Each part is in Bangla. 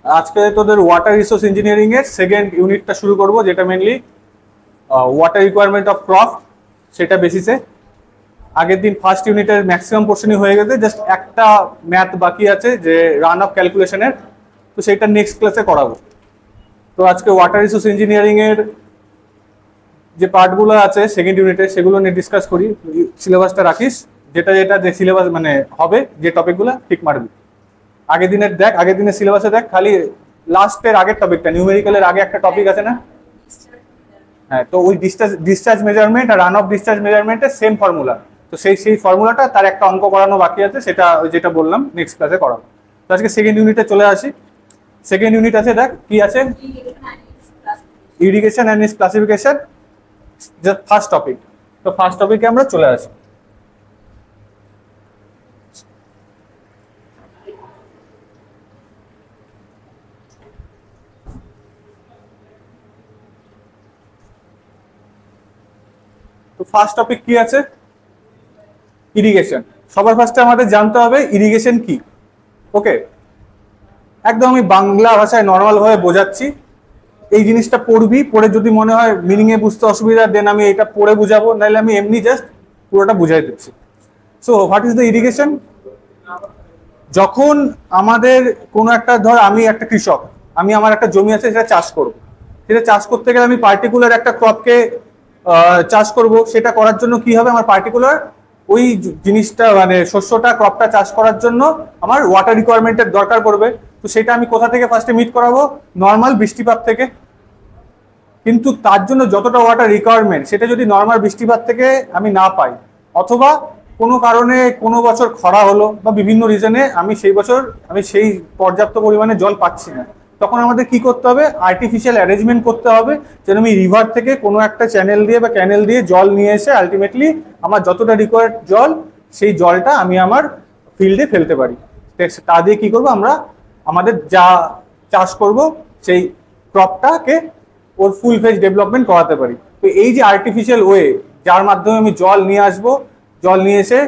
আজকে তোদের ওয়াটার রিসোর্স ইঞ্জিনিয়ারিং এর সেকেন্ড ইউনিটটা শুরু করব, যেটা mainly water requirement of crop সেটা বেসিসে। আগের দিন ফার্স্ট ইউনিটের ম্যাক্সিমাম পোর্শনই হয়ে গেছে, জাস্ট একটা ম্যাথ বাকি আছে যে রান অফ ক্যালকুলেশনের, তো সেটা নেক্সট ক্লাসে করাবো। তো আজকে ওয়াটার রিসোর্স ইঞ্জিনিয়ারিং এর যে পার্টগুলো আছে সেকেন্ড ইউনিটে সেগুলো নিয়ে ডিসকাস করি। সিলেবাসটা রাখিস, যেটা যেটা যে সিলেবাস মানে হবে, যে টপিকগুলো ঠিক মারবি। আগের দিনের সিলেবাসে দেখ, খালি লাস্টের আগের টপিকটা নিউমেরিক্যালের আগে একটা টপিক আছে না, হ্যাঁ, তো ওই ডিসচার্জ মেজারমেন্ট আর রান অফ ডিসচার্জ মেজারমেন্টের সেম ফর্মুলা। তো সেই ফর্মুলাটা তার একটা অঙ্ক করানো বাকি আছে, সেটা যেটা বললাম নেক্সট ক্লাসে করাবো। তো আজকে সেকেন্ড ইউনিটে চলে আসি। সেকেন্ড ইউনিট আছে, দেখ কি আছে, irrigation and it's classification, first topic. তো ফার্স্ট টপিকে আমরা চলে আসি। তো ফার্স্ট টপিক কি আছে, ইরিগেশন। সবার ফার্স্টে আমাদের জানতে হবে ইরিগেশন কি। ওকে, একদম আমি বাংলা ভাষায় নর্মাল ভাবে বোঝাচ্ছি, এই জিনিসটা পড়বি, পড়ে যদি মনে হয় মিনিং এ বুঝতে অসুবিধা দেন আমি এটা পড়ে বুঝাবো, নাহলে আমি এমনি জাস্ট পুরোটা বুঝাই দিচ্ছি। So what is the irrigation? যখন আমাদের কোনো একটা, ধর আমি একটা কৃষক, আমি আমার একটা জমি আছে, সেটা চাষ করব। সেটা চাষ করতে গেলে আমি পার্টিকুলার একটা ক্রপকে চাষ করব। সেটা করার জন্য কি হবে, আমার পার্টিকুলার ওই জিনিসটা মানে শস্যটা ক্রপটা চাষ করার জন্য আমার ওয়াটার রিকোয়ারমেন্টের দরকার পড়বে। তো সেটা আমি কোথা থেকে ফার্স্টে মিট করাবো, নর্মাল বৃষ্টিপাত থেকে। কিন্তু তার জন্য যতটা ওয়াটার রিকোয়ারমেন্ট সেটা যদি নর্মাল বৃষ্টিপাত থেকে আমি না পাই, অথবা কোনো কারণে কোনো বছর খরা হলো বা বিভিন্ন রিজনে আমি সেই বছর সেই পর্যাপ্ত পরিমাণে জল পাচ্ছি না, তখন আমাদের কি করতে হবে, আর্টিফিশিয়াল অ্যারেঞ্জমেন্ট করতে হবে, যেন আমি রিভার থেকে কোনো একটা চ্যানেল দিয়ে বা ক্যানেল দিয়ে জল নিয়ে এসে আলটিমেটলি আমার যতটা রিকোয়ার্ড জল, সেই জলটা আমি আমার ফিল্ডে ফেলতে পারি। তা দিয়ে কি করবো, আমরা আমাদের যা চাষ করব সেই ক্রপটাকে ওর ফুল ফেজ ডেভেলপমেন্ট করাতে পারি। তো এই যে আর্টিফিশিয়াল ওয়ে, যার মাধ্যমে আমি জল নিয়ে আসবো, জল নিয়ে এসে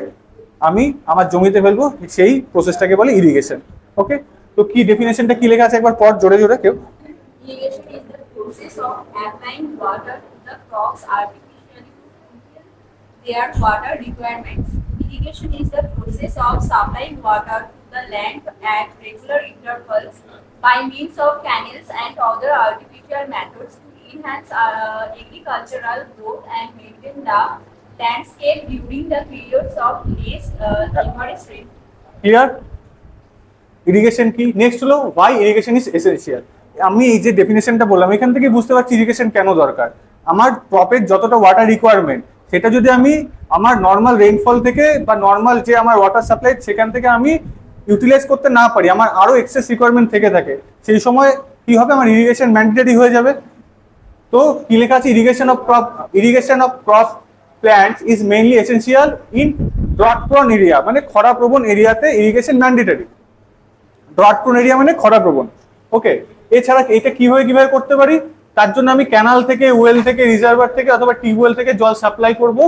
আমি আমার জমিতে ফেলবো, সেই প্রসেসটাকে বলে ইরিগেশন। ওকে, তো কি ডেফিনেশনটা কি লেখা আছে একবার পড় জোরে জোরে কেউ। Irrigation is the process of applying water to the crops artificially to fulfill their water requirements. Irrigation is the process of supplying water to the land at regular intervals by means of canals and other artificial methods to enhance agricultural growth and maintain the landscape during the periods of less numerous rain. Clear? Irrigation কি, নেক্সট হলো ওয়াই ইরিগেশন ইজ এসেনশিয়াল। আমি এই যে ডেফিনেশনটা বললাম, এখান থেকে বুঝতে পারছি ইরিগেশন কেন দরকার। আমার ক্রপের যতটা ওয়াটার রিকোয়ারমেন্ট, সেটা যদি আমি আমার নর্মাল রেইনফল থেকে বা নর্মাল যে আমার ওয়াটার সাপ্লাই সেখান থেকে আমি ইউটিলাইজ করতে না পারি, আমার আরো এক্সেস রিকোয়ারমেন্ট থেকে থাকে, সেই সময় কি হবে, আমার ইরিগেশন ম্যান্ডেটরি হয়ে যাবে। তো কি লেখা আছে, irrigation of crop plants is mainly essential in drought prone area, মানে খরা প্রবণ এরিয়াতে irrigation mandatory. Drought prone area মানে খরা প্রবণ। ওকে, এছাড়া এটা কিভাবে করতে পারি, তার জন্য আমি ক্যানাল থেকে, ওয়েল থেকে, রিজার্ভার থেকে অথবা টিউবওয়েল থেকে জল সাপ্লাই করব,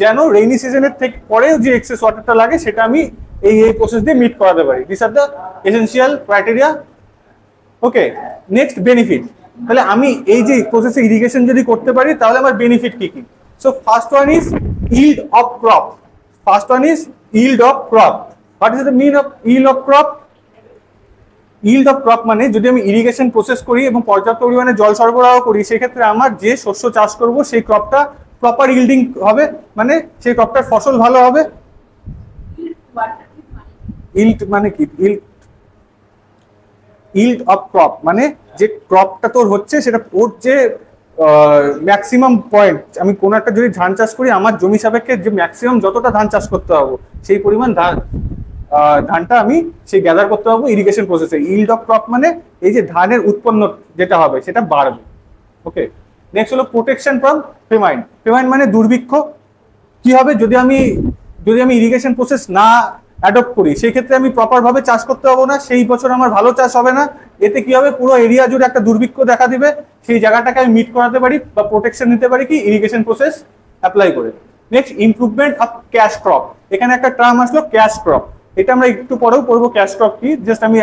যেন রেইনি সিজনের থেকে পরেও যে এক্সেস ওয়াটারটা লাগে সেটা আমি এই প্রসেস দিয়ে মিট করাতে পারি। This are the essential criteria. Okay, next benefit. তাহলে আমি এই যে প্রসেসে ইরিগেশন যদি করতে পারি তাহলে আমার বেনিফিট কি কি। So first one is yield of crop. First one is yield of crop. What is the mean of yield of crop? yield of crop মানে যদি আমি ইরিগেশন প্রসেস করি এবং পর্যাপ্ত পরিমাণে জল সরবরাহ করি, সেক্ষেত্রে আমার যে শস্য চাষ করব সেই ক্রপটা প্রপার ইল্ডিং হবে, মানে সেই ক্রপটার ফসল ভালো হবে। yield মানে কি, yield of crop মানে যে ক্রপটা তোর হচ্ছে সেটা ওর যে ম্যাক্সিমাম পয়েন্ট, আমি কোনো একটা যদি ধান চাষ করি, আমার জমি সাপেক্ষে যে ম্যাক্সিমাম যতটা ধান চাষ করতে হবে সেই পরিমাণ ধানটা আমি সেই গ্যাদার করতে পারবো ইরিগেশন প্রসেসে। ইল্ড অফ ক্রপ মানে এই যে ধানের উৎপন্ন যেটা হবে সেটা বাড়বে। ওকে, নেক্সট হলো প্রোটেকশন ফ্রম ফেমাইন। ফেমাইন মানে দুর্ভিক্ষ। কি হবে, যদি আমি ইরিগেশন প্রসেস না অ্যাডপ্ট করি, সেই ক্ষেত্রে আমি প্রপার ভাবে চাষ করতে পারবো না, সেই বছর আমার ভালো চাষ হবে না। এতে কি হবে, পুরো এরিয়া জুড়ে একটা দুর্ভিক্ষ দেখা দিবে, সেই জায়গাটাকে আমি মিট করাতে পারি বা প্রোটেকশন নিতে পারি কি, ইরিগেশন প্রসেস অ্যাপ্লাই করে। Next, improvement of cash crop. এখানে একটা টার্ম আসলো ক্যাশ ক্রপ, এটা আমরা একটু পরেও পড়বো ক্যাশ ক্রপ কি। জাস্ট আমি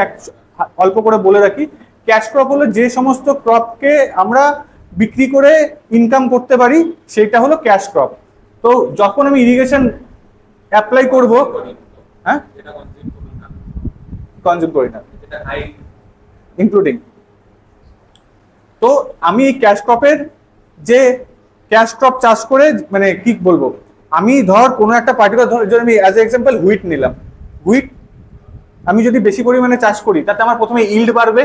অল্প করে বলে রাখি, ক্যাশ ক্রপ হলো যে সমস্ত ক্রপকে আমরা বিক্রি করে ইনকাম করতে পারি, সেটা হলো ক্যাশ ক্রপ। তো যখন আমি ইরিগেশন অ্যাপ্লাই করব, হ্যাঁ কনজিউম করি না ইনক্লুডিং, তো আমি এই ক্যাশ ক্রপের যে ক্যাশ ক্রপ চাষ করে মানে কি বলবো, আমি ধর কোনো একটা পার্টিকুলার, ধর আমি অ্যাজ এ এক্সাম্পল হুইট নিলাম, হুইট আমি যদি বেশি পরিমাণে চাষ করি তাতে আমার প্রথমে ইল্ড বাড়বে,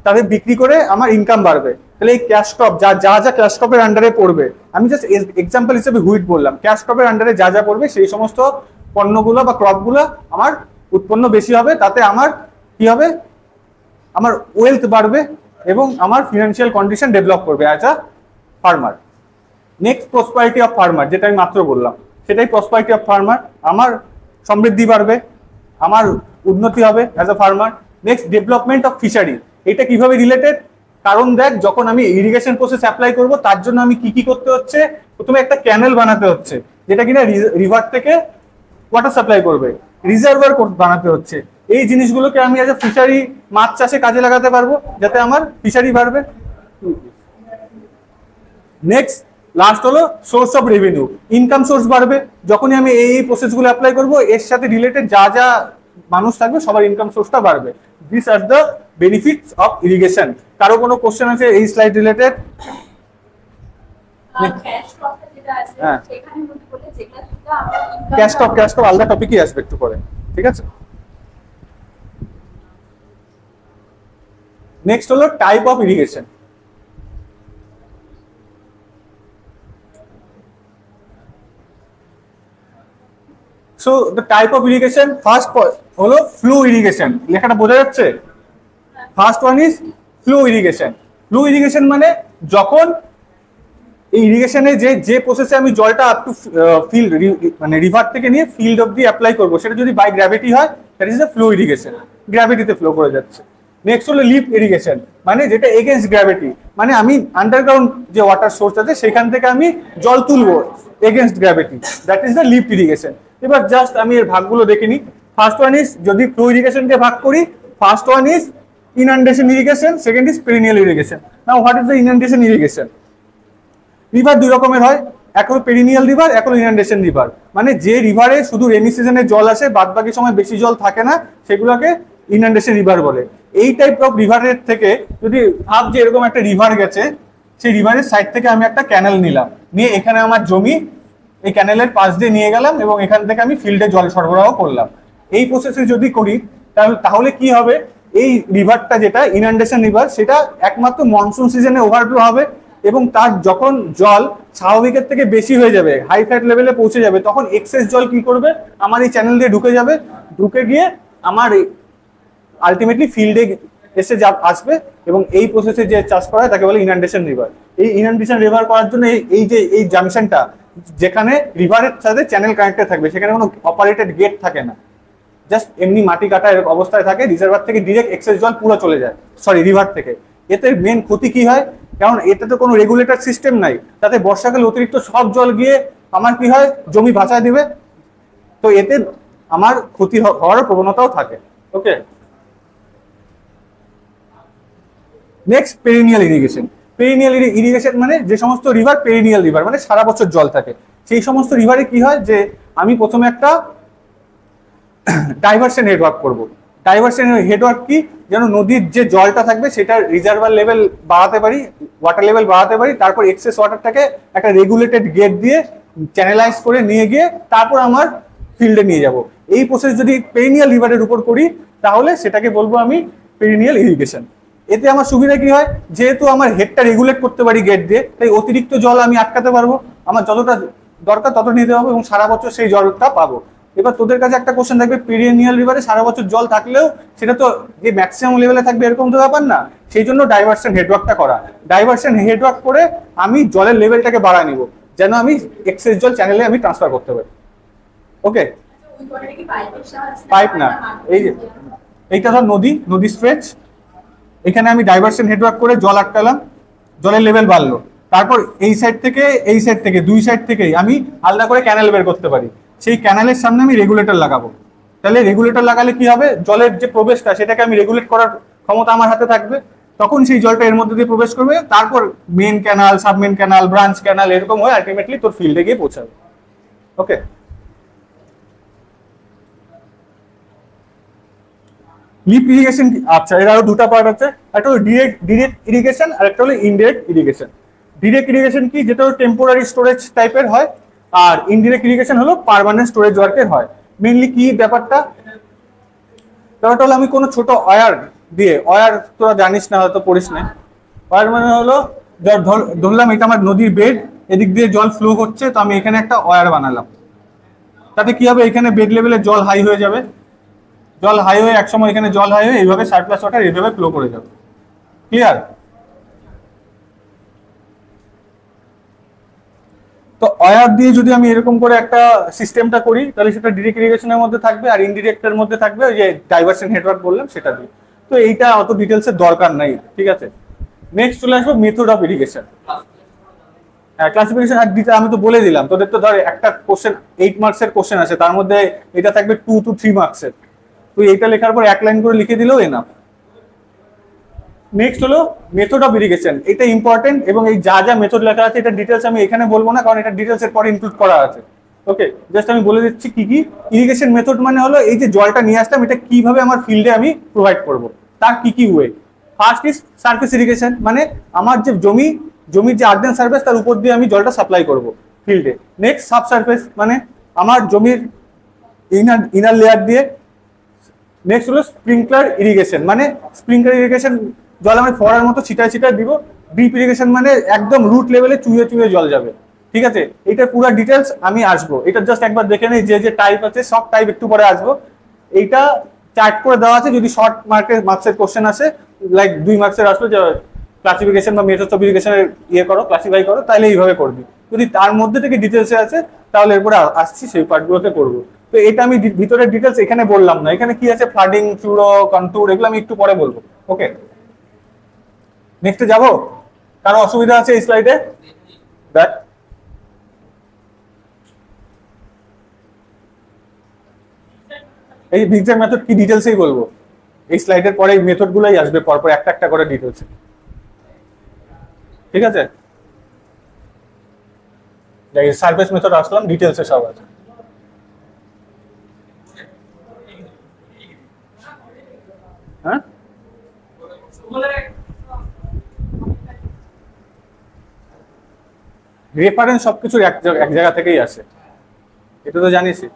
তাদের বিক্রি করে আমার ইনকাম বাড়বে। তাহলে এই ক্যাশ ক্রপ যা যা যা ক্যাশ ক্রপের আন্ডারে পড়বে, আমি জাস্ট এক্সাম্পল হিসেবে হুইট বললাম, ক্যাশ ক্রপের আন্ডারে যা যা পড়বে সেই সমস্ত পণ্যগুলো বা ক্রপগুলো আমার উৎপন্ন বেশি হবে, তাতে আমার কি হবে, আমার ওয়েলথ বাড়বে এবং আমার ফিনান্সিয়াল কন্ডিশন ডেভেলপ করবে as a farmer. Next prosperity of farmer, যেটা আমি মাত্র বললাম সেটাই প্রসপারিটি অফ ফার্মার, আমার সমৃদ্ধি বাড়বে, আমার উন্নতি হবে as a farmer. Next development of fishery, এটা কিভাবে রিলেটেড, কারণ দেখ যখন আমি ইরিগেশন প্রসেস অ্যাপ্লাই করব তার জন্য আমি কি কি করতে হচ্ছে, প্রথমে একটা ক্যানেল বানাতে হচ্ছে যেটা কিনা রিভার থেকে ওয়াটার সাপ্লাই করবে, রিজার্ভার বানাতে হচ্ছে, এই জিনিসগুলোকে আমি অ্যাজ এ ফিশারি মাছ চাষে কাজে লাগাতে পারবো যাতে আমার ফিশারি বাড়বে। নেক্সট লাস্ট হলো source of revenue, income source বাড়বে যখনই আমি এই প্রসেসগুলো অ্যাপ্লাই করব, এর সাথে রিলেটেড যা যা মানুষ থাকবে সবার ইনকাম সোর্সটা বাড়বে। This are the benefits of irrigation. কারো কোনো কোশ্চেন আছে এই স্লাইড রিলেটেড? ক্যাশ ক্রপ আলাদা টপিকই আসবে একটু পরে, ঠিক আছে। নেক্সট হলো type of irrigation. So the type of irrigation, first হলো ফ্লো ইরিগেশন, লেখাটা বোঝা যাচ্ছে? First one is flow irrigation. Flow irrigation মানে যখন এই ইরিগেশনে যে প্রসেসে আমি জলটা আপ টু ফিল্ড মানে রিভার থেকে নিয়ে ফিল্ড অবধি অ্যাপ্লাই করবো, সেটা যদি বাই গ্র্যাভিটি হয় that is the flow irrigation, গ্র্যাভিটিতে ফ্লো করে যাচ্ছে। নেক্সট হলো লিফট ইরিগেশন, মানে যেটা এগেনস্ট গ্র্যাভিটি, মানে আমি আন্ডারগ্রাউন্ড যে ওয়াটার সোর্স আছে সেখান থেকে আমি জল তুলবো against gravity, that is the lift irrigation. এবার জাস্ট আমি এর ভাগগুলো দেখে নিই। ফার্স্ট ওয়ান ইজ, যদি ফ্লো ইরিগেশনকে ভাগ করি, first one is inundation irrigation, second is perennial irrigation. Now what is the inundation irrigation? River দুই রকমের হয়, এক হলো পেরিনিয়াল রিভার, এক হলো ইনান্ডেশন রিভার। মানে যে রিভারে শুধু রেনি সিজনে জল আসে, বাদ বাকি সময় বেশি জল থাকে না, সেগুলোকে ইনান্ডেশন রিভার বলে। এই টাইপ অফ রিভারের থেকে যদি ভাব যে এরকম একটা রিভার গেছে, সেই রিভারের সাইড থেকে আমি একটা ক্যানেল নিলাম, নিয়ে এখানে আমার জমি এই ক্যানেলের পাশ দিয়ে নিয়ে গেলাম এবং এখান থেকে আমি ফিল্ডে জল সরবরাহ করলাম। এই প্রসেসে যদি করি তাহলে কি হবে, এই রিভারটা যেটা ইনান্ডেশন রিভার, সেটা একমাত্র মনসুন সিজনে ওভারফ্লো হবে এবং তার যখন জল স্বাভাবিকের থেকে বেশি হয়ে যাবে, হাই ফ্ল্যাট লেভেলে পৌঁছে যাবে, তখন এক্সেস জল কি করবে, আমার এই চ্যানেল দিয়ে ঢুকে যাবে, ঢুকে গিয়ে আমার আলটিমেটলি ফিল্ডে এসে আসবে এবং এই প্রসেসে যে চাষ করা হয় তাকে বলে ইনান্ডেশন রিভার। এই ইনান্ডেশন রিভার করার জন্য এই জাংশনটা, যেখানে রিভারের সাথে চ্যানেল কানেক্টেড থাকবে, সেখানে কোনো অপারেটেড গেট থাকে না, জাস্ট এমনি মাটি কাটা অবস্থায় থাকে, রিজার্ভার থেকে ডিরেক্ট এক্সেস জল পুরো চলে যায়, রিভার থেকে। এতে মেন ক্ষতি কি হয়, কারণ এতে তো কোনো রেগুলেটর সিস্টেম নাই, তাতে বর্ষাকালে অতিরিক্ত সব জল গিয়ে আমার কি হয়, জমি ভাসায় দিবে, তো এতে আমার ক্ষতি হওয়ার প্রবণতাও থাকে। Okay, next perennial irrigation. Perennial irrigation মানে যে সমস্ত রিভার পেরিনিয়াল রিভার, মানে সারা বছর জল থাকে, সেই সমস্ত রিভারে কি হয় যে আমি প্রথমে একটা ডাইভারশন হেডওয়ার্ক করব। ডাইভারশন হেডওয়ার্ক কি, যেন নদীর যে জলটা থাকবে সেটা রিজার্ভার লেভেল বাড়াতে পারি, ওয়াটার লেভেল বাড়াতে পারি, তারপর এক্সেস ওয়াটারটাকে একটা রেগুলেটেড গেট দিয়ে চ্যানেলাইজ করে নিয়ে গিয়ে তারপর আমার ফিল্ডে নিয়ে যাব। এই প্রসেস যদি পেরিনিয়াল রিভারের উপর করি তাহলে সেটাকে বলবো আমি পেরিনিয়াল ইরিগেশন। এতে আমার সুবিধা কি হয়, যেহেতু আমার হেডটা রেগুলেট করতে পারি গেট দিয়ে, তাই অতিরিক্ত জল আমি আটকাতে পারবো, আমার যতটা দরকার তত নিতে হবে এবং সারা বছর সেই জলটা পাবো। এবার তোদের কাছে একটা কোশ্চেন থাকবে, পেরিনিয়াল রিভারে সারা বছর জল থাকলেও সেটা তো যে ম্যাক্সিমাম লেভেলে থাকবে এরকম তো ব্যাপার না, সেই জন্য ডাইভারশন হেডওয়ার্কটা করা। ডাইভারশন হেডওয়ার্ক করে আমি জলের লেভেলটাকে বাড়ায় নিব, যেন আমি এক্সেস জল চ্যানেলে আমি ট্রান্সফার করতে পারি। ওকে, পাইপ না, এই যে এইটা ধর নদী স্ট্রেচ, এখানে আমি ডাইভারশন হেডওয়ার্ক করে জল আটকালাম, জলের লেভেল বাড়লো, তারপর এই সাইড থেকে দুই সাইড থেকেই আমি আলাদা করে ক্যানেল বের করতে পারি, সেই ক্যানেলের সামনে আমি রেগুলেটর লাগাবো, তাহলে রেগুলেটর লাগালে কি হবে, জলের যে প্রবেশটা সেটাকে আমি রেগুলেট করার ক্ষমতা আমার হাতে থাকবে, তখন সেই জলটা এর মধ্যে দিয়ে প্রবেশ করবে, তারপর main canal, সাবমেন canal, branch canal এরকম হয়ে আলটিমেটলি তোর ফিল্ডে গিয়ে পৌঁছাবে। ওকে, লিপ ইরিগেশন, আচ্ছা এর আরো দুটা পার্ট আছে, একটা হলো ডিরেক্ট ইরিগেশন আর একটা হলো ইনডিরেক্ট ইরিগেশন। ডিরেক্ট ইরিগেশন কি, যেটা হলো টেম্পোরারি স্টোরেজ টাইপের হয়, আর ইনডিরেক্ট ইরিগেশন হলো পার্মানেন্ট স্টোরেজ ওয়ার্কের হয়। মেইনলি কি ব্যাপারটা হলো, আমি কোনো ছোট ওয়্যার দিয়ে, ওয়্যার তোরা জানিস না হয়তো পড়িস না, ওয়্যার মানে হলো ধরলাম এটা আমার নদীর বেড, এদিক দিয়ে জল ফ্লো হচ্ছে, তো আমি এখানে একটা ওয়্যার বানালাম, তাতে কি হবে, এখানে বেড লেভেলে জল হাই হয়ে যাবে, জল হাই হয়ে একসময় এখানে জল হাই হয়ে এইভাবে সারপ্লাস ওয়াটার এইভাবে ফ্লো করে যাবে। ক্লিয়ার? তো ওয়্যার দিয়ে যদি আমি এরকম করে একটা সিস্টেমটা করি, তাহলে সেটা ডিরেক্ট ইরিগেশনের মধ্যে থাকবে, আর ইনডিরেক্টের মধ্যে থাকবে ওই যে ডাইভারশন নেটওয়ার্ক বললাম সেটা দিয়ে। তো এইটা অত ডিটেলসের দরকার নাই, ঠিক আছে। নেক্সট চলে আসবো মেথড অফ ইরিগেশন। হ্যাঁ, ক্লাসিফিকেশন আর দিতে আমি তো বলে দিলাম, তোদের তো ধর একটা কোশ্চেন 8 মার্কসের কোশ্চেন আছে, তার মধ্যে এটা থাকবে 2 to 3 মার্কসের, তুই এইটা লেখার পর এক লাইন করে লিখে দিলেও এনাফ। নেক্সট হলো মেথড অফ ইরিগেশন, এটা ইম্পর্টেন্ট, এবং এই যা যা মেথড লেখা আছে এটা ডিটেলস আমি এখানে বলবো না, কারণ এটা ডিটেলস এর পরে ইনক্লুড করা আছে। ওকে, জাস্ট আমি বলে দিচ্ছি কি কি ইরিগেশন মেথড মানে হলো, এই যে জলটা নিয়ে আসলাম এটা কিভাবে আমার ফিল্ডে আমি প্রোভাইড করব, তার কি কি way. First is surface irrigation, মানে আমার যে জমির যে আর্দেন সারফেস তার উপর দিয়ে আমি জলটা সাপ্লাই করব ফিল্ডে। নেক্সট সাব সারফেস, মানে আমার জমির ইনার লেয়ার দিয়ে। নেক্সট হলো স্প্রিংকলার ইরিগেশন, মানে স্প্রিংকলার ইরিগেশন জল আমি ফোয়ারার মতো ছিটায় ছিটায় দিব। ড্রিপ ইরিগেশন মানে একদম রুট লেভেলে চুয়ে চুয়ে জল যাবে, ঠিক আছে। এটার পুরো ডিটেলস আমি আসবো, এটা জাস্ট একবার দেখে নেই যে যে টাইপ আছে, সব টাইপ একটু পরে আসবো। এইটা চার্ট করে দেওয়া আছে, যদি শর্ট মার্কসের কোশ্চেন আসে, লাইক 2 মার্কসের আসলো যে ক্লাসিফিকেশন বা মেথড অফ ইরিগেশনের ইয়ে করো, ক্লাসিফাই করো, তাহলে এইভাবে করবি। যদি তার মধ্যে থেকে ডিটেলসে আছে তাহলে এরপরে আসছি সেই পার্টগুলোতে করবো। তো এটা আমি ভিতরের ডিটেলস এখানে বললাম না, এখানে কি আছে ফ্লাডিং, ফ্লুরো, কন্ট্যুর, এগুলো আমি একটু পরে বলবো। ওকে, নেক্সটে যাবো, কারো অসুবিধা আছে এই স্লাইডে? দেখ, এই জিগজ্যাগ মেথড কি ডিটেলসেই বলবো, এই স্লাইডের পরে এই মেথড গুলাই আসবে পরপর একটা একটা করে ডিটেলসে, ঠিক আছে। সারফেস মেথড আসলাম, ডিটেলসে সব আছে। হ্যাঁ, রেফারেন্স সবকিছুর এক জায়গা থেকেই আসে, এটা তো জানিসই।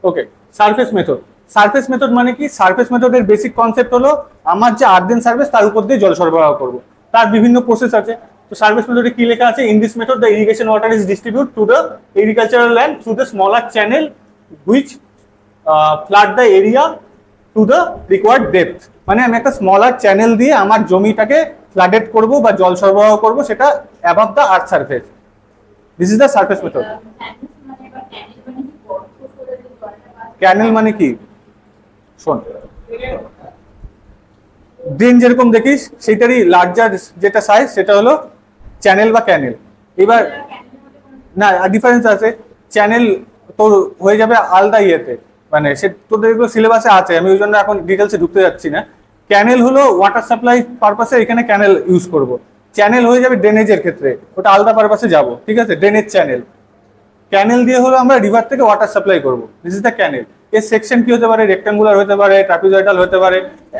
ওকে, সারফেস মেথড মানে কি, সারফেস মেথডের বেসিক কনসেপ্ট হলো আমার যে আর্দেন সারফেস তার উপর দিয়ে জল সরবরাহ করব, তার বিভিন্ন প্রসেস আছে। তো সারফেস মেথডে কি লেখা আছে, in this method the irrigation water is distribute to the agricultural land through the smaller channel which flood the area to the required depth. মানে আমি একটা স্মলার চ্যানেল দিয়ে আমার জমিটাকে ফ্লাডেড করব বা জল সরবরাহ করব, সেটা above the earth surface. This is the surface method. Canal মানে কি, শোন, ড্রেন যেরকম দেখিস সেটারই লার্জার যেটা সাইজ সেটা হলো চ্যানেল বা ক্যানেল। এবার না, ডিফারেন্স আছে, চ্যানেল তোর হয়ে যাবে আলাদা ইয়েতে, মানে সে তোদের এগুলো সিলেবাসে আছে, আমি ওই জন্য এখন ডিটেলসে ঢুকতে যাচ্ছি না। ক্যানেল হলো ওয়াটার সাপ্লাই পারপাসে, এখানে ক্যানেল ইউজ করব। চ্যানেল হয়ে যাবে ড্রেনেজের ক্ষেত্রে, ওটা আলাদা পারপাসে যাব, ঠিক আছে, ড্রেনেজ চ্যানেল। ক্যানেল দিয়ে হলো আমরা রিভার থেকে ওয়াটার সাপ্লাই করব, দিস ইজ দ্য ক্যানেল। এর সেকশন কি হতে পারে, রেক্টাঙ্গুলার হতে পারে, ট্রাপিজয়েডাল হতে পারে।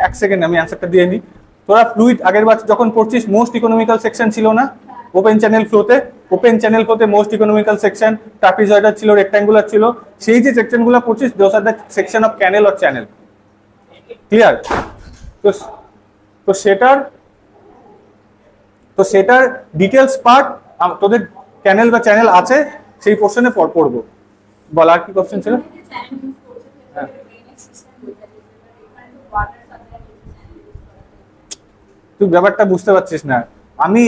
এক সেকেন্ড আমি অ্যান্সারটা দিয়ে নিই। তোরা ফ্লুইড আগের বার যখন পড়ছিস, মোস্ট ইকোনমিক্যাল সেকশন ছিল না ওপেন চ্যানেল ফ্লোতে মোস্ট ইকোনমিক্যাল সেকশন ট্রাপিজয়েডাল ছিল, রেক্টাঙ্গুলার ছিল। সেই যে সেকশনগুলো পড়ছিস, those are the section of canal or channel. Clear? তো সেটার ডিটেলস পার্ট তোদের ক্যানেল বা চ্যানেল আছে, সেই পোর্শনে পড়বো। বল, আর কি কোশ্চেন ছিল? তুই ব্যাপারটা বুঝতে পারছিস না। আমি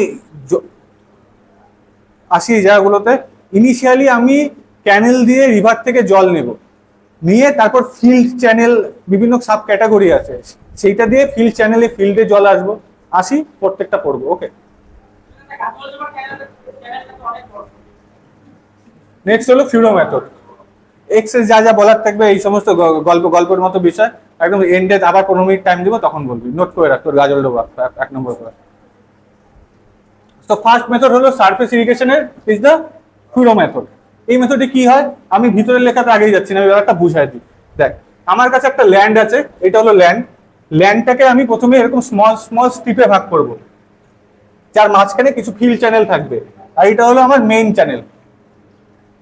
আসি এই জায়গাগুলোতে, ইনিশিয়ালি আমি ক্যানেল দিয়ে রিভার থেকে জল নিয়ে তারপর ফিল্ড চ্যানেল, বিভিন্ন সাব ক্যাটাগরি আছে, সেইটা দিয়ে ফিল্ড চ্যানেলে ফিল্ডে জল আসি, প্রত্যেকটা পড়বো। ওকে, নেক্সট হলো ফিউরো মেথড। এক্স যা যা বলার থাকবে এই সমস্ত গল্পের মতো বিষয় একদম এন্ডে আবার 15 মিনিট টাইম দিব, তখন বলবি, নোট করে রাখ তোর গাজল ডোবা 1 নম্বর করে। তো ফার্স্ট মেথড হলো সারফেস ইরিগেশনের ইজ দ্য ফিউরো মেথড। এই মেথডে কি হয়, আমি ভিতরের লেখাতে আগেই যাচ্ছি না, আমি ব্যাপারটা বুঝাই দিই। দেখ, আমার কাছে একটা ল্যান্ড আছে, এটা হলো ল্যান্ডটাকে আমি প্রথমে এরকম স্মল স্ট্রিপে ভাগ করব, যার মাঝখানে কিছু ফিল চ্যানেল থাকবে, আর এটা হলো আমার মেইন চ্যানেল।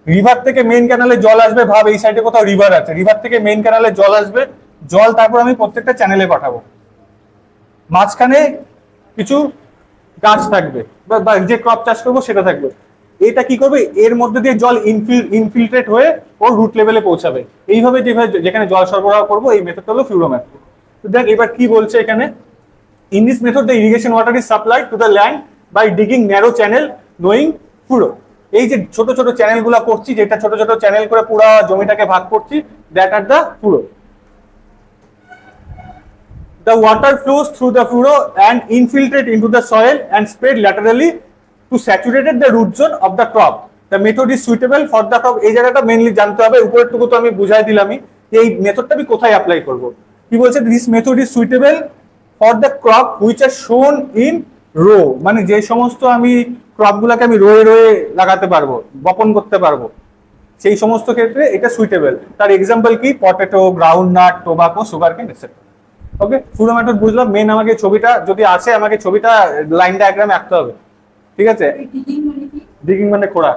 রিভার থেকে মেইন ক্যানালে জল আসবে, ভাব এই সাইডে কোথাও রিভার আছে, রিভার থেকে মেইন ক্যানালে জল আসবে, জল তারপর আমি প্রত্যেকটা চ্যানেলে পাঠাবো। মাঝখানে কিছু গাছ থাকবে বা যে ক্রপ চাষ করবো সেটা থাকবে। এটা কি করবে, এর মধ্যে দিয়ে জল ইনফিল্ট্রেট হয়ে ওর রুট লেভেলে পৌঁছাবে। এইভাবে যেখানে জল সরবরাহ করবো, এই মেথডটা হলো ফিউরো মেথড। তো দেখ এবার কি বলছে এখানে, in this method the irrigation water is supplied to the land by digging narrow channel knowing furrow. এই যে ছোট ছোট চ্যানেল গুলা করছি, যেটা ছোট ছোট চ্যানেল করে পুরো জমিটাকে ভাগ করছি, that are the furrow. The water flows through the furrow and infiltrate into the soil and spread laterally to saturate the root zone of the crop. The method is suitable for the crop. এই জায়গাটা মেইনলি জানতে হবে, উপরেরটুকু তো আমি বুঝাই দিলামই। এই মেথডটা আমি কোথায় অ্যাপ্লাই করব। কি বলছে, this method is suitable for the crop which are শোন ইন রো, মানে যে সমস্ত আমি ক্রপগুলোকে আমি রোয়ে রোয়ে লাগাতে পারবো, বপন করতে পারবো, সেই সমস্ত ক্ষেত্রে এটা সুইটেবল। তার এক্সাম্পল কি, potato, groundnut, tobacco, sugarcane etcetera. Okay, furrow method বুঝলাম। মেন আমাকে ছবিটা যদি আছে, আমাকে ছবিটা লাইন ডায়াগ্রামে আঁকতে হবে, ঠিক আছে? ডিগিং মানে খোঁড়া।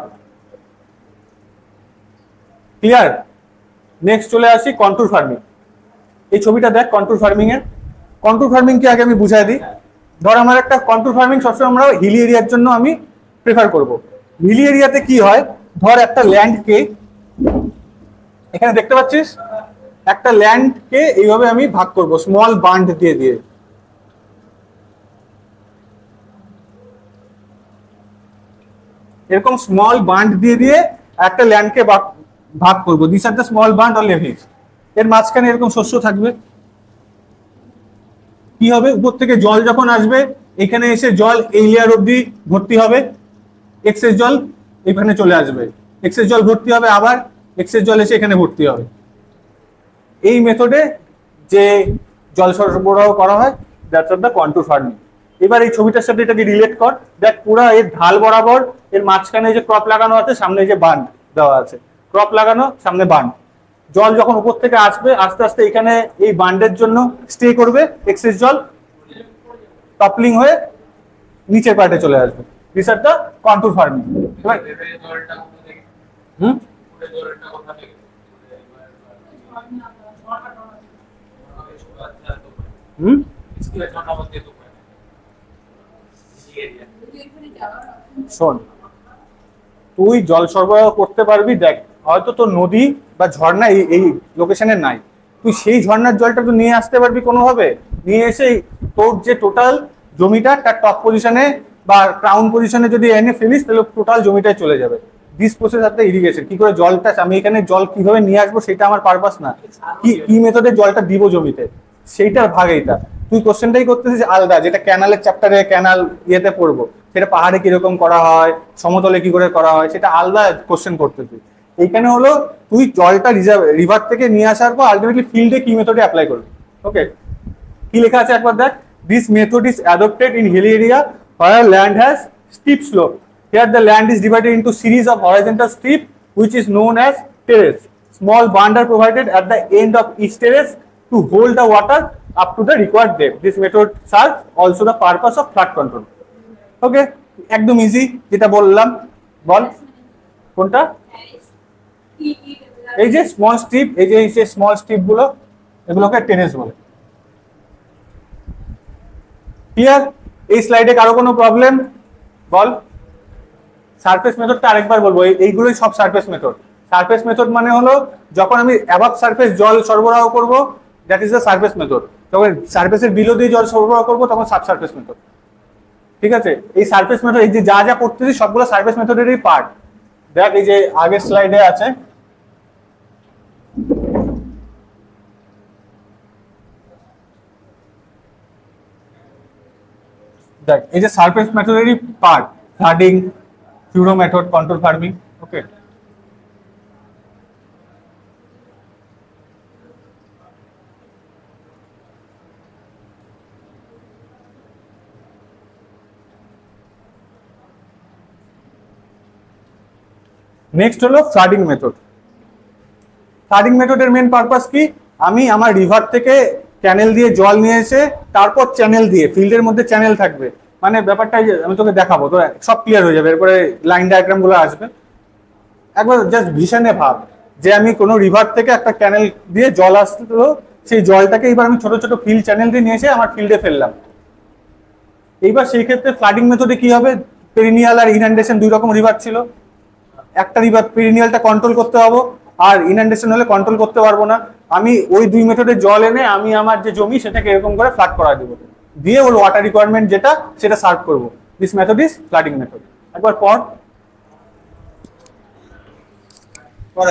ক্লিয়ার? নেক্সট চলে আসি কন্ট্যুর ফার্মিং। এই ছবিটা দেখ কন্ট্যুর ফার্মিং এর। কন্ট্যুর ফার্মিং কি আগে আমি বুঝাই দিই। ধর আমার একটা কন্ট্যুর ফার্মিং সবসময় আমরা হিলি এরিয়ার জন্য আমি প্রেফার করব। হিলি এরিয়াতে কি হয়, ধর একটা ল্যান্ডকে, এখানে দেখতে পাচ্ছিস একটা ল্যান্ডকে এইভাবে আমি ভাগ করব স্মল বান্ড দিয়ে দিয়ে। এরকম স্মল বান্ড দিয়ে দিয়ে একটা ল্যান্ডকে ভাগ করব। This are the small bund or levees. এর মাঝখানে এরকম শস্য থাকবে। কি হবে, উপর থেকে জল যখন আসবে, এখানে এসে জল এই লেয়ার অব্দি ভর্তি হবে, এক্সেস জল এখানে চলে আসবে, এক্সেস জল ভর্তি হবে, আবার এক্সেস জল এসে এখানে ভর্তি হবে। এই মেথডে যে জল সরবরাহ করা হয়, that's of the contour farming. এবার এই ছবিটার সাথে এটাকে রিলেট কর। দেখ পুরা এর ঢাল বরাবর এর মাঝখানে যে ক্রপ লাগানো আছে, সামনে যে বান্ড দেওয়া আছে, ক্রপ লাগানো, সামনে বান্ড। জল যখন উপর থেকে আসবে, আস্তে আস্তে এখানে এই বান্ডের জন্য স্টে করবে, এক্সেস জল টপলিং হয়ে নিচের পার্টে চলে আসবে। This are the contour farming. শোন, তুই জল সরবরাহ করতে পারবি, দেখ হয়তো তোর নদী বা ঝর্ণা এই লোকেশনে নাই, তুই সেই ঝর্ণার জলটা তো নিয়ে আসতে পারবি কোনোভাবে, নিয়ে এসে তোর যে টোটাল জমিটা তার টপ পজিশনে বা ক্রাউন পজিশনে যদি এনে ফেলিস, তাহলে টোটাল জমিটাই চলে যাবে। দিস প্রসেস আর ইরিগেশন। কি করে জলটা, আমি এখানে জল কিভাবে নিয়ে আসবো সেটা আমার পারপাস না, কি মেথডে জলটা দিব জমিতে সেইটার ভাগ এইটা। তুই কোশ্চেনটাই করতেছিস আলাদা, যেটা ক্যানালের চ্যাপ্টারে ক্যানাল ইয়েতে পড়বো, সেটা পাহাড়ে কিরকম করা হয়, সমতলে কি করে করা হয়, সেটা আলাদা কোশ্চেন করতেছিস। এইখানে হলো তুই জলটা রিভার থেকে নিয়ে আসার পর আলটিমেটলি ফিল্ডে কি মেথডে অ্যাপ্লাই করবি। ওকে, কি লেখা আছে একবার দেখ। This method is adopted in hill area where land has steep slope. Here the land is divided into series of horizontal strip which is known as terrace. Small band are provided at the end of each terrace to hold the water up to the required depth. This method serves also the purpose of flood control. Okay, একদম ইজি যেটা বললাম। বল কোনটা? এই যে স্মল স্ট্রিপ, এই যে স্মল স্ট্রিপ গুলো, এগুলোকে টেরেস বলে। ক্লিয়ার? এই স্লাইডে কারো কোনো প্রবলেম? বল। সারফেস মেথডটা আরেকবার বলবো, এইগুলোই সব সারফেস মেথড। সারফেস মেথড মানে হলো যখন আমি অ্যাবাভ সারফেস জল সরবরাহ করব, that is the surface method. যখন সারফেসের বিলো দিয়ে জল সরবরাহ করব, তখন সাব সারফেস মেথড। ঠিক আছে, এই সারফেস মেথড, এই যে যা যা পড়তেছি সবগুলো সারফেস মেথডেরই পার্ট। দেখ এই যে আগের স্লাইডে আছে, দেখ এই যে সারফেস মেথডেরই part, flooding, furrow method, control farming. Okay, next হলো ফ্লাডিং মেথড। ফ্লাডিং মেথডের মেন পারপাস কি, আমি আমার রিভার থেকে ক্যানেল দিয়ে জল নিয়ে এসে তারপর চ্যানেল দিয়ে, ফিল্ডের মধ্যে চ্যানেল থাকবে, মানে ব্যাপারটা আমি তোকে দেখাবো, তো সব ক্লিয়ার হয়ে যাবে, এরপরে লাইন ডায়াগ্রাম গুলো আসবে। একবার জাস্ট ভিশনে ভাব যে আমি কোনো রিভার থেকে একটা ক্যানেল দিয়ে জল আসলো, সেই জলটাকে এবার আমি ছোট ছোট ফিল্ড চ্যানেল দিয়ে নিয়ে এসে আমার ফিল্ডে ফেললাম। এইবার সেই ক্ষেত্রে ফ্লাডিং মেথডে কি হবে, পেরিনিয়াল আর ইনান্ডেশন দুই রকম রিভার ছিল, একটা রিভার পেরিনিয়ালটা কন্ট্রোল করতে হবে আর ইনান্ডেশন হলে কন্ট্রোল করতে পারবো না। আমি ওই দুই মেথডে জল এনে আমি আমার যে জমি সেটাকে এরকম করে ফ্লাড করা দেবো, দিয়ে ওর ওয়াটার রিকোয়ারমেন্ট যেটা সেটা সার্ভ করবো। This method is flooding method. একবার পর একবার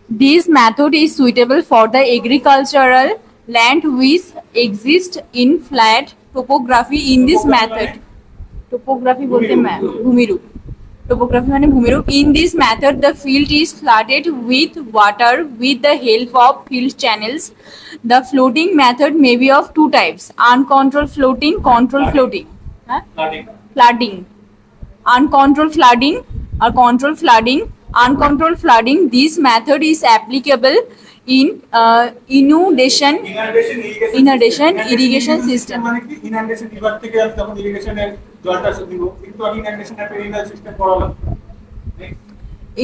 This method is suitable for the agricultural land which exists in flat topography. In this method, topography bolte bhumirup. Topography mane bhumirup. In this method, the field is flooded with water with the help of field channels. The floating method may be of two types: uncontrolled floating, controlled floating. Flooding. Uncontrolled flooding or controlled flooding. Uncontrolled flooding. This method is applicable in inundation irrigation system. মানে কি ইনান্ডেশন রিভার থেকে আমি যখন ইরিগেশনের জলটা দিব, কিন্তু আমি ইনান্ডেশনের পেরিনিয়াল সিস্টেম পড়ালাম।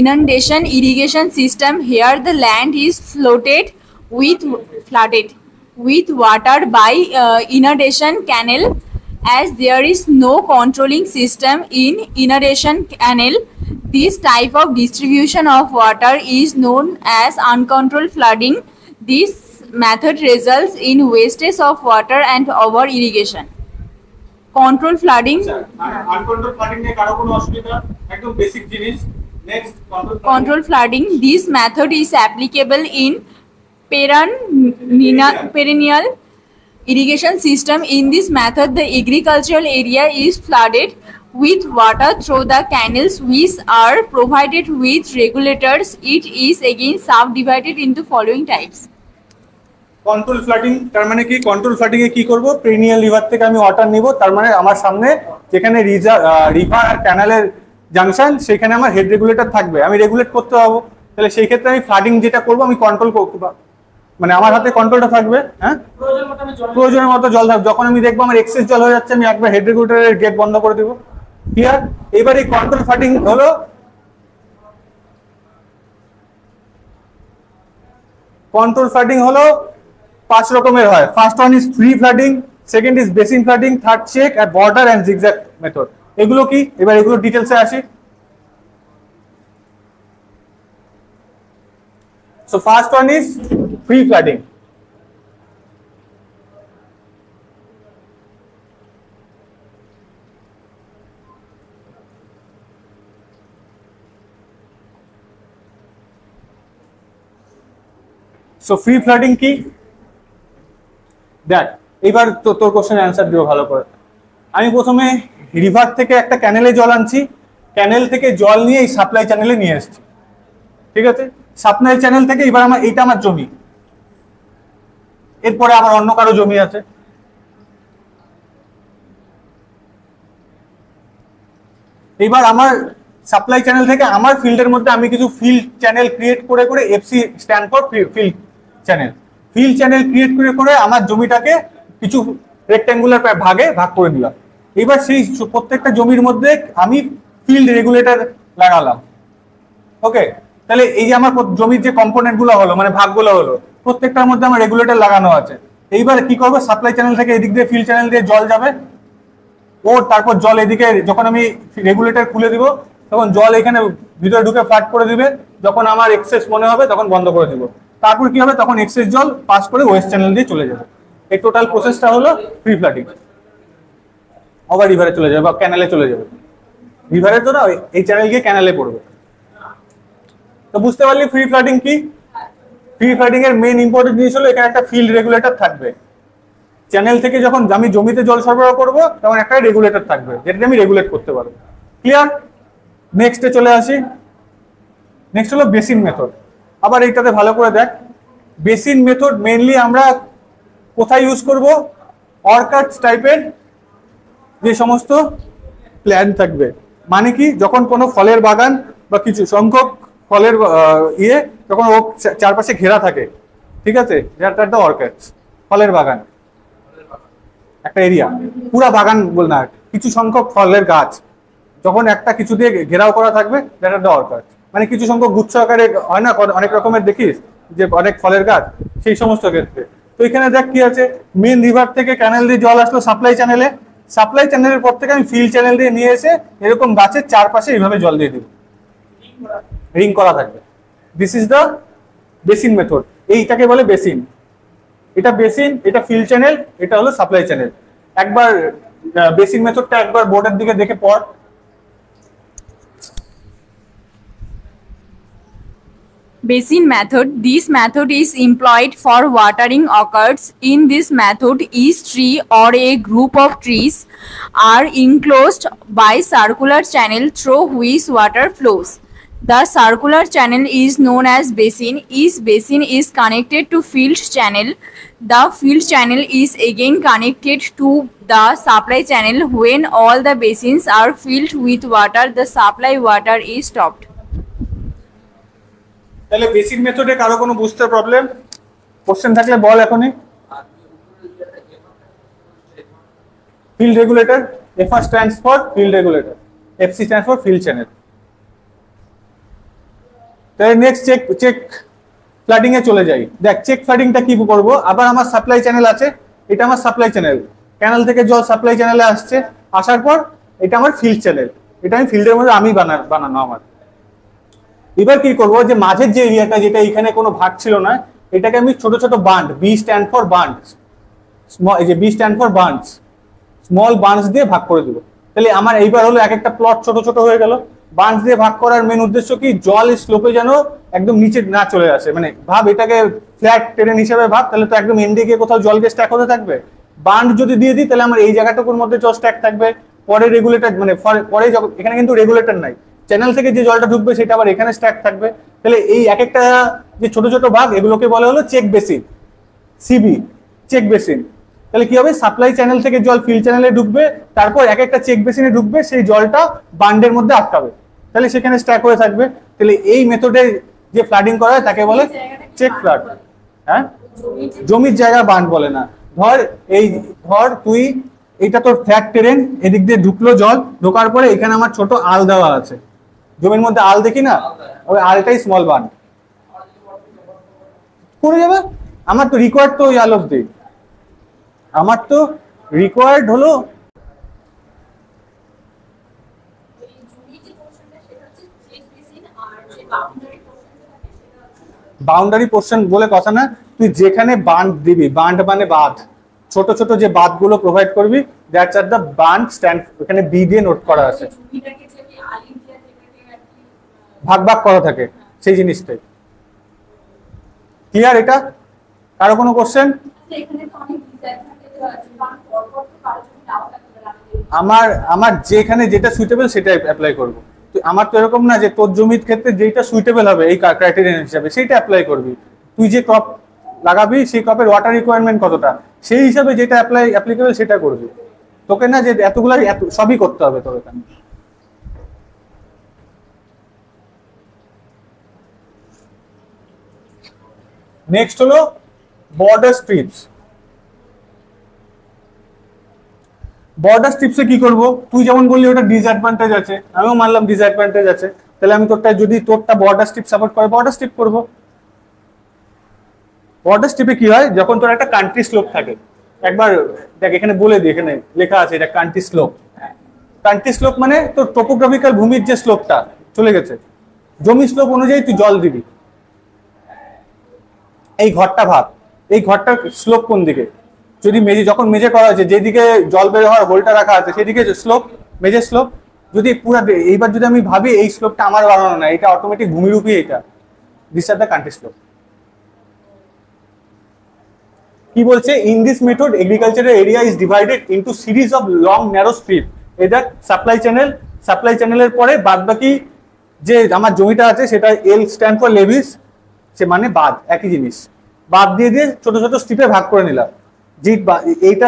Inundation irrigation system. Here the land is flooded with water by inundation canal. As there is no controlling system in inundation canal, this type of distribution of water is known as uncontrolled flooding. This method results in wastage of water and over irrigation. Controlled flooding. Uncontrolled flooding নিয়ে কারো কোনো অসুবিধা, একদম বেসিক জিনিস। Next Controlled flooding. This method is applicable in perennial irrigation system. In this method, the agricultural area is flooded with water through the canals which are provided with regulators. It is again subdivided into following types. Control flooding, তার মানে কি, কন্ট্রোল ফ্লাডিং এ কি করব, পেরিনিয়াল রিভার থেকে আমি ওয়াটার নিব, তার মানে আমার সামনে যেখানে রিভার আর ক্যানালের জাংশন সেখানে আমার হেড রেগুলেটর থাকবে, আমি রেগুলেট করতে পারবো। তাহলে সেই ক্ষেত্রে আমি ফ্লাডিং যেটা করব আমি কন্ট্রোল করব, মানে আমার হাতে কন্ট্রোলটা থাকবে। হ্যাঁ, প্রয়োজনের মতো জল থাকবে। যখন আমি দেখবো আমার এক্সেস জল হয়ে যাচ্ছে, আমি একবার হেড রেগুলেটরের গেট বন্ধ করে দেবো। ক্লিয়ার? এবার এই কন্ট্রোল ফ্লাডিং হলো, কন্ট্রোল ফ্লাডিং হলো 5 রকমের হয়। First one is free flooding, second is basin flooding, third check আর বর্ডার এন্ড জিগজ্যাগ মেথড। এগুলো কি, এবার এগুলো ডিটেইলসে আসি। So first one is free flooding. So free flooding কি, দেখ এবার তো তোর কোশ্চেন অ্যান্সার দিও ভালো করে। আমি প্রথমে রিভার থেকে একটা ক্যানেলে জল আনছি, ক্যানেল থেকে জল নিয়ে এই সাপ্লাই চ্যানেলে নিয়ে এসেছি, ঠিক আছে? সাপ্লাই চ্যানেল থেকে এবার আমার এইটা আমার জমি, এরপরে আমার অন্য কারো জমি আছে, এবার আমার সাপ্লাই চ্যানেল থেকে আমার ফিল্ডের মধ্যে আমি কিছু ফিল্ড চ্যানেল ক্রিয়েট করে করে, FC stand for field channel, field channel create করে করে আমার জমিটাকে কিছু রেক্ট্যাঙ্গুলার ভাগে ভাগ করে দিলাম। এবার সেই প্রত্যেকটা জমির মধ্যে আমি ফিল্ড রেগুলেটর লাগালাম। ওকে, তাহলে এই যে আমার জমির যে কম্পোনেন্ট গুলো হলো, মানে ভাগগুলো হলো, প্রত্যেকটার মধ্যে আমার রেগুলেটর লাগানো আছে। এইবার কি করবো, সাপ্লাই চ্যানেল থেকে এদিক দিয়ে ফিল্ড চ্যানেল দিয়ে জল যাবে, ও তারপর জল এদিকে, যখন আমি রেগুলেটর খুলে দিব তখন জল এখানে ভিতরে ঢুকে ফ্লাড করে দিবে, যখন আমার এক্সেস মনে হবে তখন বন্ধ করে দিব। তারপর কি হবে, তখন এক্সেস জল পাস করে ওয়েস্ট চ্যানেল দিয়ে চলে যাবে। এই টোটাল প্রসেসটা হলো ফ্রি ফ্লাডিং। আবার রিভারে চলে যাবে বা ক্যানেলে চলে যাবে, রিভারের তো না, এই চ্যানেল গিয়ে ক্যানেলে পড়বে। তো বুঝতে পারলি ফ্রি ফ্লাডিং কি? ফ্রি ফ্লাডিং এর মেইন ইম্পর্টেন্ট জিনিস হলো এখানে একটা ফিল্ড রেগুলেটর থাকবে। চ্যানেল থেকে যখন আমি জমিতে জল সরবরাহ করবো তখন একটা রেগুলেটর থাকবে, যেটা আমি রেগুলেট করতে পারবো। ক্লিয়ার? নেক্সটে চলে আসি। নেক্সট হলো বেসিন মেথড। আবার এইটাতে ভালো করে দেখ, বেসিন মেথড মেইনলি আমরা কোথায় ইউজ করব, অর্কার্ডস টাইপের যে সমস্ত প্ল্যান থাকবে, মানে কি, যখন কোনো ফলের বাগান বা কিছু সংখ্যক ফলের যখন ও চারপাশে ঘেরা থাকে, ঠিক আছে, যেটা একটা অর্কিড ফলের বাগান, একটা এরিয়া, পুরা বাগান বল না, কিছু সংখ্যক ফলের গাছ যখন একটা কিছু দিয়ে ঘেরাও করা থাকবে, যেটা একটা অর্কিড। মানে কিছু সংখ্যক গুচ্ছ আকারে হয় না, অনেক রকমের দেখিস যে অনেক ফলের গাছ, সেই সমস্ত ক্ষেত্রে। তো এখানে দেখ কি আছে, মেন রিভার থেকে ক্যানেল দিয়ে জল আসলো সাপ্লাই চ্যানেলে, সাপ্লাই চ্যানেলের পর থেকে আমি ফিল্ড চ্যানেল দিয়ে নিয়ে এসে এরকম গাছের চারপাশে এইভাবে জল দিয়ে দিব, রিং করা থাকবে। This is the basin method, এইটাকে বলে বেসিন। এটা বেসিন, এটা ফিল্ড চ্যানেল, এটা হলো সাপ্লাই চ্যানেল। একবার বেসিন মেথডটা একবার বোর্ডের দিকে দেখে পড়। Basin method. This method is employed for watering occurs. In this method, each tree or a group of trees are enclosed by circular channel through which water flows. The circular channel is known as basin. Each basin is connected to field channel. The field channel is again connected to the supply channel. When all the basins are filled with water, the supply water is stopped. তাহলে বেসিক মেথডে কারো কোনো বুঝতে প্রবলেম, কোশ্চেন থাকলে বল এখনই। Field regulator, FR stands for field regulator, FC stands for field channel. তাহলে নেক্সট চেক ফ্লাডিং এ চলে যাই। দেখ চেক ফ্লাডিংটা কি করব, আবার আমার সাপ্লাই চ্যানেল আছে, এটা আমার সাপ্লাই চ্যানেল, ক্যানেল থেকে জল সাপ্লাই চ্যানেলে আসছে, আসার পর এটা আমার ফিল্ড চ্যানেল, এটা আমি ফিল্ডের মধ্যে আমি বানানো আমার। এবার কি করবো, যে মাঝের যে এরিয়াটা, যেটা এখানে কোনো ভাগ ছিল না, এটাকে আমি ছোট ছোট bund, B stand for bund, এই যে B stand for bunds, small bunds দিয়ে ভাগ করে দেবো। তাহলে আমার এইবার হলো এক একটা প্লট ছোট ছোট হয়ে গেল। বান্ডস দিয়ে ভাগ করার মেন উদ্দেশ্য কি, জল স্লোপে যেন একদম নিচে না চলে আসে। মানে ভাব এটাকে ফ্ল্যাট টেরেন হিসেবে ভাব, তাহলে তো একদম এন্ডে গিয়ে কোথাও জলকে স্ট্যাক হতে থাকবে। বান্ড যদি দিয়ে দিই, তাহলে আমার এই জায়গাটুকুর মধ্যে জল স্ট্যাক থাকবে। পরে রেগুলেটর, মানে পরে এখানে কিন্তু রেগুলেটর নাই, চ্যানেল থেকে যে জলটা ঢুকবে সেটা আবার এখানে স্ট্যাক থাকবে। তাহলে এই এক একটা যে ছোট ছোট ভাগ, এগুলোকে বলে হলো check basin, CB, check basin. তাহলে কি হবে, সাপ্লাই চ্যানেল থেকে জল ফিল্ড চ্যানেলে ঢুকবে, তারপর এক একটা চেক বেসিনে ঢুকবে, সেই জলটা বান্ডের মধ্যে আটকাবে, তাহলে সেখানে স্ট্যাক হয়ে থাকবে। তাহলে এই মেথডে যে ফ্লাডিং করা হয় তাকে বলে চেক ফ্লাড। হ্যাঁ, জমির জায়গা বান্ড বলে না। ধর তুই, এইটা তোর ফ্ল্যাট টেরেন, এদিক দিয়ে ঢুকলো জল, ঢোকার পরে এখানে আমার ছোট আল দেওয়া আছে, জমির মধ্যে আল দেখি না, ওই আলটাই স্মল বান্ড করে যাবে। আমার তো রিকোয়ার্ড তো ওই আল অব্দি, আমার তো রিকোয়ার্ড হলো বাউন্ডারি পোর্শন বলে কথা না, তুই যেখানে বাঁধ দিবি, বাঁধ মানে বাঁধ, ছোট ছোট যে বাঁধগুলো প্রোভাইড করবি, দ্যাটস আর দ্য বাঁধ স্ট্যান্ড। ওখানে বি দিয়ে নোট করা আছে, ভাগ ভাগ করা থাকে সেই জিনিসটাই। ক্লিয়ার? এটা কারো কোনো কোশ্চেন? আমার যেখানে যেটা সুইটেবল সেটাই অ্যাপ্লাই করবো। আমার তো এরকম না যে তোর জমির ক্ষেত্রে যেটা সুইটেবল হবে এই ক্রাইটেরিয়া হিসাবে সেইটা অ্যাপ্লাই করবি। তুই যে ক্রপ লাগাবি সেই ক্রপের ওয়াটার রিকোয়ারমেন্ট কতটা, সেই হিসাবে যেটা অ্যাপ্লিকেবল সেটা করবি। তোকে না যে এতগুলাই সবই করতে হবে তোর এখানে। নেক্সট হলো বর্ডার স্ট্রিপস। বর্ডার স্ট্রিপসে কি করব, তুই যেমন বললি ওটা ডিসঅ্যাডভান্টেজ আছে, আমিও মানলাম ডিসঅ্যাডভান্টেজ আছে, তাহলে আমি তোরটা, যদি তোরটা বর্ডার স্ট্রিপ সাপোর্ট করে, বর্ডার স্ট্রিপ করব। বর্ডার স্ট্রিপে কি হয়, যখন তোর একটা কান্ট্রি স্লোপ থাকে, একবার দেখ এখানে বলে দিই, এখানে লেখা আছে এটা কান্ট্রি স্লোপ। কান্ট্রি স্লোপ মানে তোর টোপোগ্রাফিক্যাল ভূমির যে স্লোপটা চলে গেছে, জমি স্লোপ অনুযায়ী তুই জল দিবি। এই ঘরটা ভাব, এই ঘরটার স্লোপ কোন দিকে, যদি যখন মেঝে করা হয়েছে, যেদিকে জল বের হওয়ার হোলটা রাখা আছে সেদিকে স্লোপ, মেঝের স্লোপ। যদি পুরো এইবার যদি আমি ভাবি এই স্লোপটা আমার বানানো না, এটা অটোমেটিক ভূমিরূপী, এটা this are the country slope. কি বলছে, in this method agricultural area is divided into series of long narrow strip. এটা সাপ্লাই চ্যানেল, সাপ্লাই চ্যানেলের পরে বাদ বাকি যে আমার জমিটা আছে সেটা এল স্ট্যান্ড ফর লেভিস, সে মানে বাদ, একই জিনিস, বাদ দিয়ে দিয়ে ছোট ছোট স্ট্রিপে ভাগ করে নিলাম। যে এইটা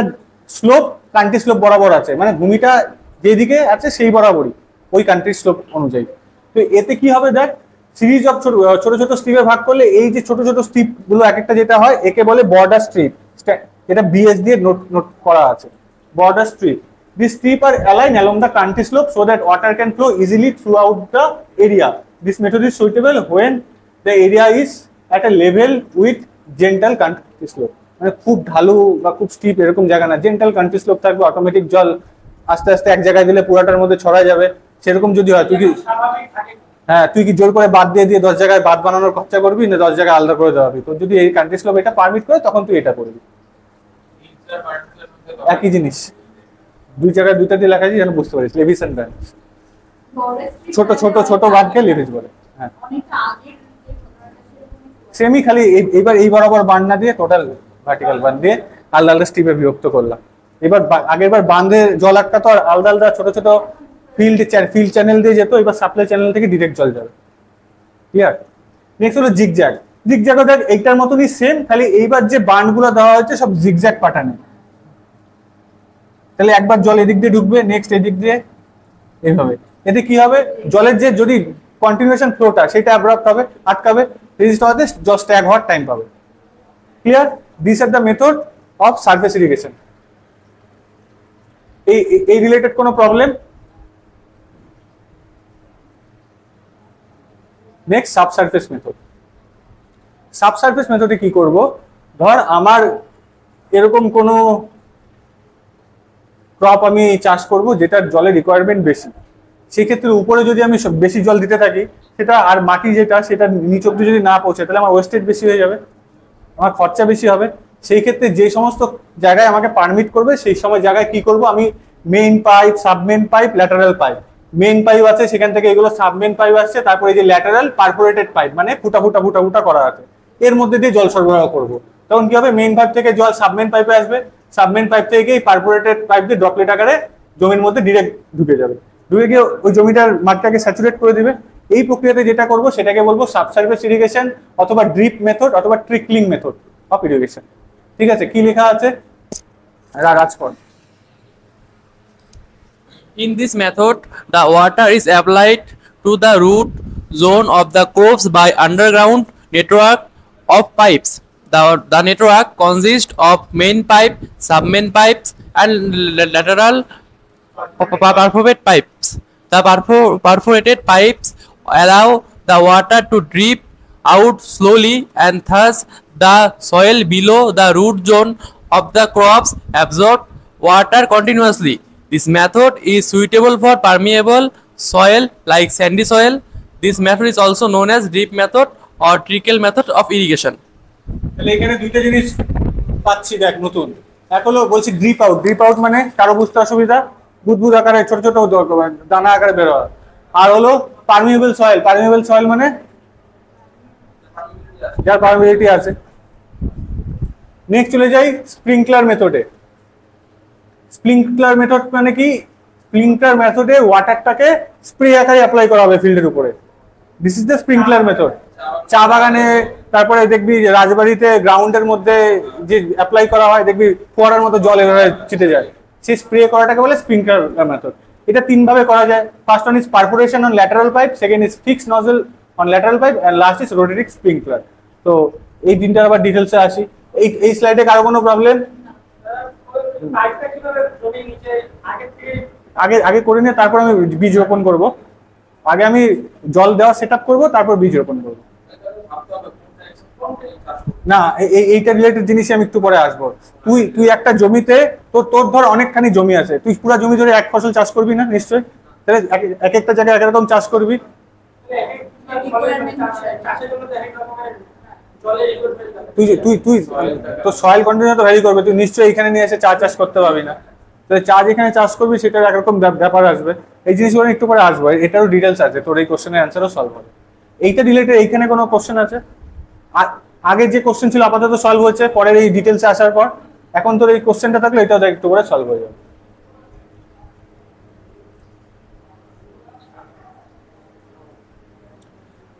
স্লোপ কান্ট্রি স্লোপ বরাবর আছে, মানে ভূমিটা যেদিকে আছে সেই বরাবরই, ওই কান্ট্রির স্লোপ অনুযায়ী। তো এতে কি হবে দেখ, সিরিজ অফ ছোট ছোট ছোট স্ট্রিপে ভাগ করলে এই যে ছোট ছোট স্ট্রিপ গুলো এক একটা যেটা হয় একে বলে বর্ডার স্ট্রিপ। এটা বিএস দিয়ে নোট করা আছে, border strip. These strips are aligned along the country slope so that water can flow easily throughout the area. This method is suitable when the area is at a level with gentle country slope. মানে খুব ঢালু বা খুব স্টিপ এরকম জায়গা না, জেন্টাল কান্ট্রি স্লোপ থাকবে, অটোমেটিক জল আস্তে আস্তে এক জায়গায় দিলে পুরাটার মধ্যে ছড়া যাবে, সেরকম যদি হয়। তুই কি হ্যাঁ, তুই কি জোর করে বাদ দিয়ে 10 জায়গায় বাদ বানানোর খরচা করবি না 10 জায়গায় আলাদা করে দেওয়া হবে? তো যদি এই কান্ট্রি স্লোপ এটা পারমিট করে তখন তুই এটা করবি। একই জিনিস, দুই জায়গায় দুইটা দিয়ে লেখা আছে যেন বুঝতে পারিস। লেভিস এন্ড ব্যান্ডস, ছোট ছোট ছোট বাঁধকে লেভিস বলে। হ্যাঁ, সেমি, খালি এইবার এই বরাবর বাঁধ না দিয়ে টোটাল ভার্টিক্যাল বাঁধ দিয়ে আলাদা আলাদা স্ট্রিপে বিভক্ত করলাম। এবার আগের বার বাঁধে জল আটকা তো আর আলাদা আলাদা ছোট ছোট ফিল্ড চ্যানেল দিয়ে যেত, এবার সাপ্লাই চ্যানেল থেকে ডিরেক্ট জল যাবে। ক্লিয়ার? নেক্সট হলো জিগজ্যাগ। জিগজ্যাগও দেখ এইটার মতনই সেম, খালি এইবার যে বাঁধগুলো দেওয়া হয়েছে সব জিগজ্যাগ প্যাটার্নে। তাহলে একবার জল এদিক দিয়ে ঢুকবে, নেক্সট এদিক দিয়ে, এইভাবে। এতে কি হবে, জলের যে যদি কন্টিনিউয়েশন ফ্লোটা সেটা অ্যাব্রপ্ট হবে, আটকাবে, রেজিস্ট হওয়াতে জল স্ট্যাগ হওয়ার টাইম পাবে। Clear? This are the method of surface irrigation. এই রিলেটেড কোনো problem? Next subsurface method. Subsurface মেথডে কি করব, ধর আমার এরকম কোনো ক্রপ আমি চাষ করব যেটার জলের রিকোয়ারমেন্ট বেশি, সেক্ষেত্রে উপরে যদি আমি বেশি জল দিতে থাকি সেটা আর মাটি যেটা সেটা নিচ অব্দি যদি না পৌঁছে তাহলে আমার ওয়েস্টেজ বেশি হয়ে যাবে, আমার খরচা বেশি হবে। সেই ক্ষেত্রে যে সমস্ত জায়গায় আমাকে পারমিট করবে সেই সময় জায়গায় কি করব, আমি main pipe, submain pipe, lateral pipe. Main pipe আছে সেখান থেকে এগুলো সাবমেইন পাইপ আসছে, তারপরে এই যে ল্যাটারাল পারফোরেটেড পাইপ মানে ফুটা ফুটা ফুটা ফুটা করা আছে, এর মধ্যে দিয়ে জল সরবরাহ করব। তখন কি হবে, মেইন পাইপ থেকে জল সাবমেইন পাইপে আসবে, সাবমেইন পাইপ থেকে এই পারফোরেটেড পাইপ দিয়ে ড্রপলেট আকারে জমির মধ্যে ডিরেক্ট ঢুকে যাবে, ঢুকে গিয়ে ওই জমিটার মাটিটাকে স্যাচুরেট করে দিবে। এই প্রক্রিয়াতে যেটা করব সেটাকে বলবো সাবসারফেস ইরিগেশন অথবা ড্রিপ মেথড অথবা ট্রিকলিং মেথড অফ ইরিগেশন। ঠিক আছে, কি লেখা আছে রাজপথ? In this method, the water is applied to the root zone of the crops by underground network of pipes. The network consists of main pipe, sub-main pipes, and lateral perforated pipes. The perforated pipes allow the water to drip out slowly, and thus the soil below the root zone of the crops absorb water continuously. This method is suitable for permeable soil like sandy soil. This method is also known as drip method or trickle method of irrigation. তাহলে এখানে দুইটা জিনিস পাচ্ছি দেখ নতুন। এক হলো বলছি ড্রিপ আউট। ড্রিপ আউট মানে কারো বুঝতে অসুবিধা, বুদবুদ আকারে ছোট ছোট দানা আকারে বের হওয়া। আর হলো পারমিয়েবল সয়েল। পারমিয়েবল সয়েল মানে যার পারমিবিলিটি আছে। নেক্সট চলে যাই স্প্রিংকলার মেথডে। স্প্রিংকলার মেথড মানে কি, স্প্রিংকলার মেথডে ওয়াটারটাকে স্প্রে আকারে অ্যাপ্লাই করা হবে ফিল্ডের উপরে। This is the sprinkler method. চা বাগানে, তারপরে দেখবি রাজবাড়িতে গ্রাউন্ডের মধ্যে যে অ্যাপ্লাই করা হয় দেখবি ফোয়ারার মতো জল এভাবে ছিটে যায়, সেই স্প্রে করাটাকে বলে স্প্রিংকলার মেথড। এটা তিন ভাবে করা যায়। First one is perforation on lateral pipe, second is fixed nozzle on lateral pipe, and last is rotary sprinkler. তো এই তিনটার আবার ডিটেলসে আসি। এই স্লাইডে কারো কোনো প্রবলেম? আগে করে নিয়ে তারপর আমি বীজ রোপণ করব। আগে আমি জল দেওয়া সেট আপ করবো, তারপর বীজ রোপণ করবো। না, এইটা রিলেটেড জিনিসই আমি একটু পরে আসবো। তুই একটা জমিতে তোর ধর অনেকখানি জমি আছে, তুই পুরো জমি ধরে এক ফসল চাষ করবি না নিশ্চয়ই? তাহলে এক একটা জায়গায় এক রকম চাষ করবি। তুই তো সয়েল কন্ডিশন তো ভ্যারি করবে, তুই নিশ্চয়ই এখানে নিয়ে এসে চা চাষ করতে পারবি না। তাহলে চা যেখানে চাষ করবি সেটার একরকম ব্যাপার আসবে। এই জিনিসগুলো একটু পরে আসবো, এটারও ডিটেলস আছে, তোর এই কোশ্চেনের অ্যান্সারও সলভ হবে। এইটা রিলেটেড এইখানে কোনো কোশ্চেন আছে? আগে যে কোশ্চেন ছিল আপাতত সলভ হয়েছে, পরের এই ডিটেলসে আসার পর এখন তোর এই কোশ্চেনটা থাকলে এটাও একটু করে সলভ হয়ে যাবে।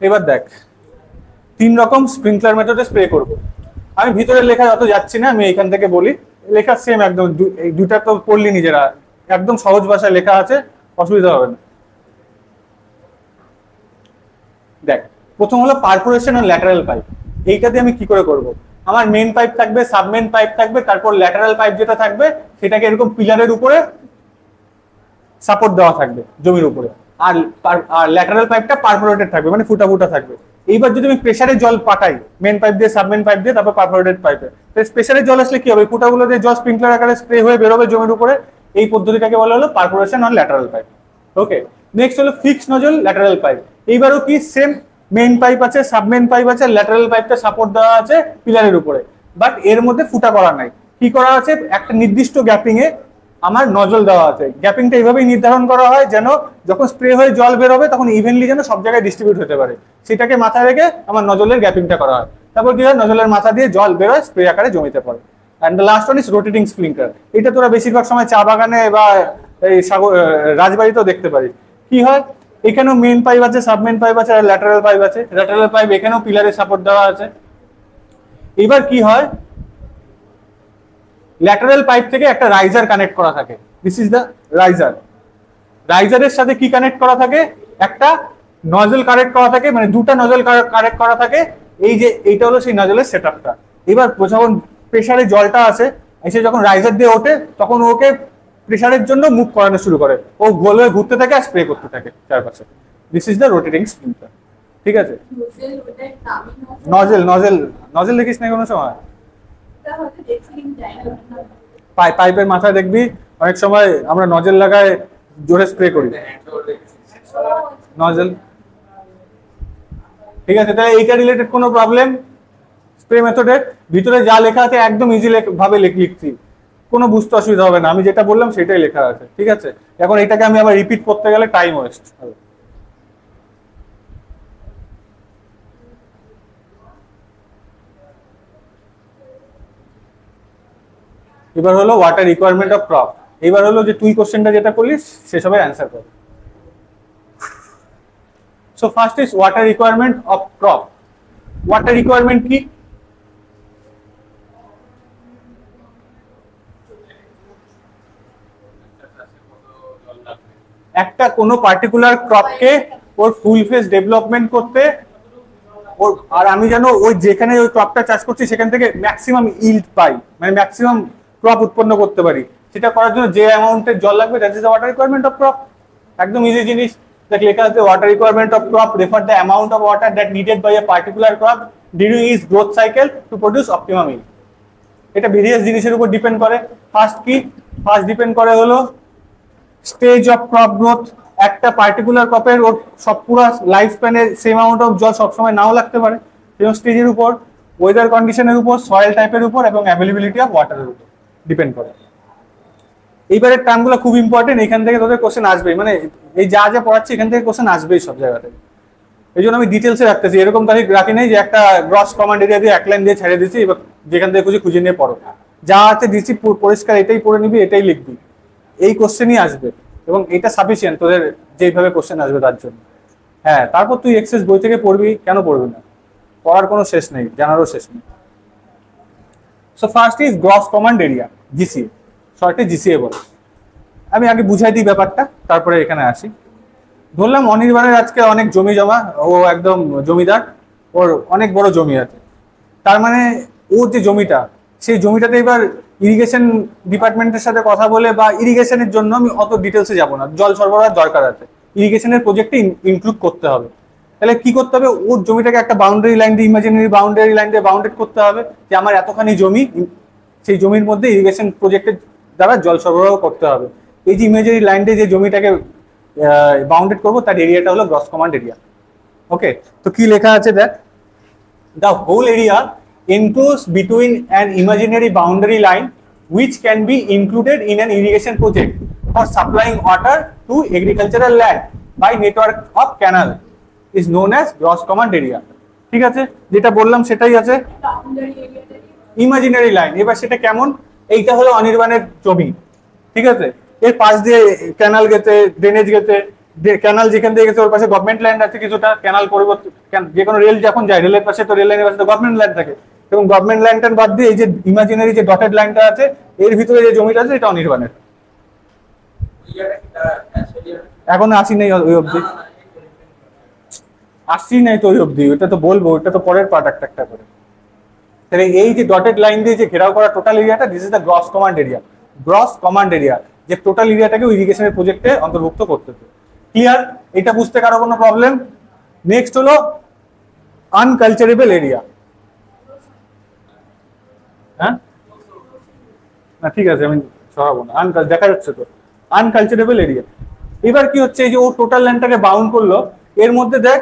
এবার দেখ, তিন রকম স্প্রিংকলার মেথডে স্প্রে করব। আমি ভিতরে লেখা যত যাচ্ছি না, আমি এখান থেকে বলি। লেখা সেম একদম, এই দুটা তো পড়লি নিজেরা, একদম সহজ ভাষায় লেখা আছে, অসুবিধা হবে না। দেখ, প্রথম হলো পারফোরেশন আর ল্যাটারাল পাইপ। এইটাতে আমি কি করে করব, আমার মেন পাইপ থাকবে, সাবমেন পাইপ থাকবে, তারপর ল্যাটারাল পাইপ যেটা থাকবে সেটাকে এরকম পিলারের উপরে সাপোর্ট দেওয়া থাকবে জমির উপরে, আর ল্যাটারাল পাইপটা পারফোরেটেড থাকবে, মানে ফুটা ফুটা থাকবে। এইবার যদি আমি প্রেসারে জল পাঠাই মেন পাইপ দিয়ে, সাবমেন পাইপ দিয়ে, তারপর পারফোরেটেড পাইপে, প্রেসারে জল আসলে কি হবে, ফুটাগুলো দিয়ে জল স্প্রিংকলার আকারে স্প্রে হয়ে বেরোবে জমির উপরে। এই পদ্ধতিটাকে বলা হলো perforation on lateral pipe. Okay, next হলো ফিক্সড নজল ল্যাটারাল পাইপ। এইবারও কি সেম, মেইন পাইপ আছে, সাবমেন পাইপ আছে, ল্যাটারাল পাইপটা সাপোর্ট দেওয়া আছে পিলারের উপরে, বাট এর মধ্যে ফুটা করা নাই। কি করা আছে, একটা নির্দিষ্ট গ্যাপিং এ আমার নজল দেওয়া আছে। গ্যাপিংটা এইভাবেই নির্ধারণ করা হয় যেন যখন স্প্রে হয়ে জল বের হবে তখন ইভেনলি যেন সব জায়গায় ডিস্ট্রিবিউট হতে পারে, সেটাকে মাথায় রেখে আমার নজলের গ্যাপিংটা করা হয়। তারপর কি হয়, নজলের মাথা দিয়ে জল বেরোয়, স্প্রে আকারে জমিতে পড়ে। And the last one is rotating sprinkler. এটা তোরা বেশিরভাগ সময় চা বাগানে বা এই রাজবাড়িতেও দেখতে পারিস। কি হয়, এখানেও মেন পাইপ আছে, সাবমেন পাইপ আছে, আর ল্যাটারাল পাইপ আছে। ল্যাটারাল পাইপ এখানেও পিলারে সাপোর্ট দেওয়া আছে। এবার কি হয়, ল্যাটারাল পাইপ থেকে একটা রাইজার কানেক্ট করা থাকে। This is the riser. রাইজারের সাথে কি কানেক্ট করা থাকে, একটা নজল কানেক্ট করা থাকে, মানে দুটো নজল কানেক্ট করা থাকে। এই যে এইটা হলো সেই নজলের সেটআপটা। এবার যখন প্রেসারে জলটা আসে, এসে যখন রাইজার দিয়ে ওঠে, তখন ওকে প্রেসারের জন্য মুভ করানো শুরু করে, ও গোল হয়ে ঘুরতে থাকে আর স্প্রে করতে থাকে চারপাশে। This is the rotating sprinkler. ঠিক আছে, নজল নজল নজল দেখিস না কোনো সময়, পাইপের মাথায় দেখবি অনেক সময় আমরা নজল লাগায় জোরে স্প্রে করি, নজল। ঠিক আছে, তাহলে এইটা রিলেটেড কোনো প্রবলেম, স্প্রে মেথডের ভিতরে যা লেখা আছে একদম ইজি ভাবে লিখছি, কোনো বুঝতে অসুবিধা হবে না। আমি যেটা বললাম সেটাই লেখা আছে। ঠিক আছে, এখন এটাকে আমি আবার রিপিট করতে গেলে টাইম ওয়েস্ট হবে। এবার হলো ওয়াটার রিকোয়ারমেন্ট অফ ক্রপ। এবার হলো যে তুই কোশ্চেনটা যেটা করলিস সেসবের অ্যান্সার কর। So first is water requirement of crop. Water requirement কি, একটা কোনো পার্টিকুলার ক্রপকে ওর ফুল ফেজ ডেভেলপমেন্ট করতে, ওর আর আমি যেন ওই যেখানে ওই ক্রপটা চাষ করছি সেখান থেকে ম্যাক্সিমাম ইল্ড পাই, মানে ম্যাক্সিমাম ক্রপ উৎপন্ন করতে পারি, সেটা করার জন্য যে অ্যামাউন্টের জল লাগবে, that is the water requirement of crop. একদম ইজি জিনিস। দেখ লেখা আছে, water requirement of crop refer the amount of water that needed by a particular crop during its growth cycle to produce optimum yield. এটা ভেরিয়াস জিনিসের উপর ডিপেন্ড করে। ফার্স্ট কি, ফার্স্ট ডিপেন্ড করে হলো স্টেজ অফ ক্রপ গ্রোথ। একটা পার্টিকুলার ক্রপের ওর সব পুরো লাইফ স্প্যানে সেম অ্যামাউন্ট অফ জল সবসময় নাও লাগতে পারে, এবং স্টেজের উপর, ওয়েদার কন্ডিশনের উপর, সয়েল টাইপের উপর, এবং অ্যাভেলেবিলিটি অফ ওয়াটারের উপর ডিপেন্ড করে। এইবারের টার্মগুলো খুব ইম্পর্টেন্ট, এখান থেকে তোদের কোশ্চেন আসবেই, মানে এই যা যা পড়াচ্ছি এখান থেকে কোশ্চেন আসবেই সব জায়গা থেকে। এই জন্য আমি ডিটেলসে রাখতেছি, এরকম তারিখ রাখি নেই যে একটা গ্রস কমান্ড এরিয়া দিয়ে এক লাইন দিয়ে ছেড়ে দিচ্ছি, এবার যেখান থেকে খুঁজে খুঁজে নিয়ে পড়ো। যা আছে দিচ্ছি পরিষ্কার, এটাই পড়ে নিবি, এটাই লিখবি, এই কোশ্চেনই আসবে, এবং এটা সাফিসিয়েন্ট তোদের যেইভাবে কোশ্চেন আসবে তার জন্য। হ্যাঁ, তারপর তুই এক্সেস বই থেকে পড়বি, কেন পড়বি না, পড়ার কোনো শেষ নেই, জানারও শেষ নেই। So first is gross command area, GCA, শর্টে জিসিএ বলে। আমি আগে বুঝাই দিই ব্যাপারটা, তারপরে এখানে আসি। ধরলাম অনির্বাণের আজকে অনেক জমি জমা, ও একদম জমিদার, ওর অনেক বড় জমি আছে। তার মানে ওর যে জমিটা, সেই জমিটাতে এবার ইরিগেশন ডিপার্টমেন্টের সাথে কথা বলে, বা ইরিগেশনের জন্য আমি অত ডিটেলসে যাব না, জল সরবরাহ দরকার আছে, ইরিগেশনের প্রজেক্টে ইনক্লুড করতে হবে। তাহলে কি করতে হবে, ওর জমিটাকে একটা বাউন্ডারি লাইন দিয়ে, ইমাজিনারি বাউন্ডারি লাইন দিয়ে বাউন্ডেড করতে হবে, যে আমার এতখানি জমি, সেই জমির মধ্যে ইরিগেশন প্রজেক্টের দ্বারা জল সরবরাহ করতে হবে। এই যে ইমাজিনারি লাইন দিয়ে যে জমিটাকে বাউন্ডেড করবো, তার এরিয়াটা হলো গ্রস কমান্ড এরিয়া। ওকে, তো কি লেখা আছে দেখ, the whole area enclosed between an imaginary boundary line which can be included in an irrigation project for supplying water to agricultural land by network of canal is known as gross command area. ঠিক আছে, যেটা বললাম সেটাই আছে, ইমাজিনারি লাইন। এবার সেটা কেমন, এইটা হলো অনির্বাণের জমি, ঠিক আছে, এর পাশ দিয়ে ক্যানাল গেছে, ড্রেনেজ গেছে, ক্যানাল যেখান দিয়ে গেছে ওর পাশে গভর্নমেন্ট ল্যান্ড আছে কিছুটা, ক্যানাল পরিবর্তন, যে কোনো রেল যখন যায় রেলের পাশে তো রেল লাইনের পাশে তো গভর্নমেন্ট ল্যান্ড থাকে, এবং গভর্নমেন্ট ল্যান্ডটার বাদ দিয়ে এই যে ইমাজিনারি যে ডটেড লাইনটা আছে, এর ভিতরে যে জমিটা আছে এটা অনির্বাণের। এখন আসি নেই ওই অবধি, আসছি নাই তো ওই অব্দি, ওটা তো বলবো, ওটা তো পরের পার্ট একটা একটা করে। তাহলে এই যে ডটেড লাইন দিয়ে যে ঘেরাও করা টোটাল এরিয়াটা, this is the gross command area. Gross command area যে টোটাল এরিয়াটাকে ইরিগেশনের প্রজেক্টে অন্তর্ভুক্ত করতে। ক্লিয়ার? এটা বুঝতে কারো কোনো প্রবলেম? নেক্সট হলো আনকালচারেবল এরিয়া। হ্যাঁ না ঠিক আছে, আমি সরাবো না, দেখা যাচ্ছে তো আনকালচারেবল এরিয়া। এবার কি হচ্ছে, এই যে ও টোটাল ল্যান্ডটাকে বাউন্ড করলো, এর মধ্যে দেখ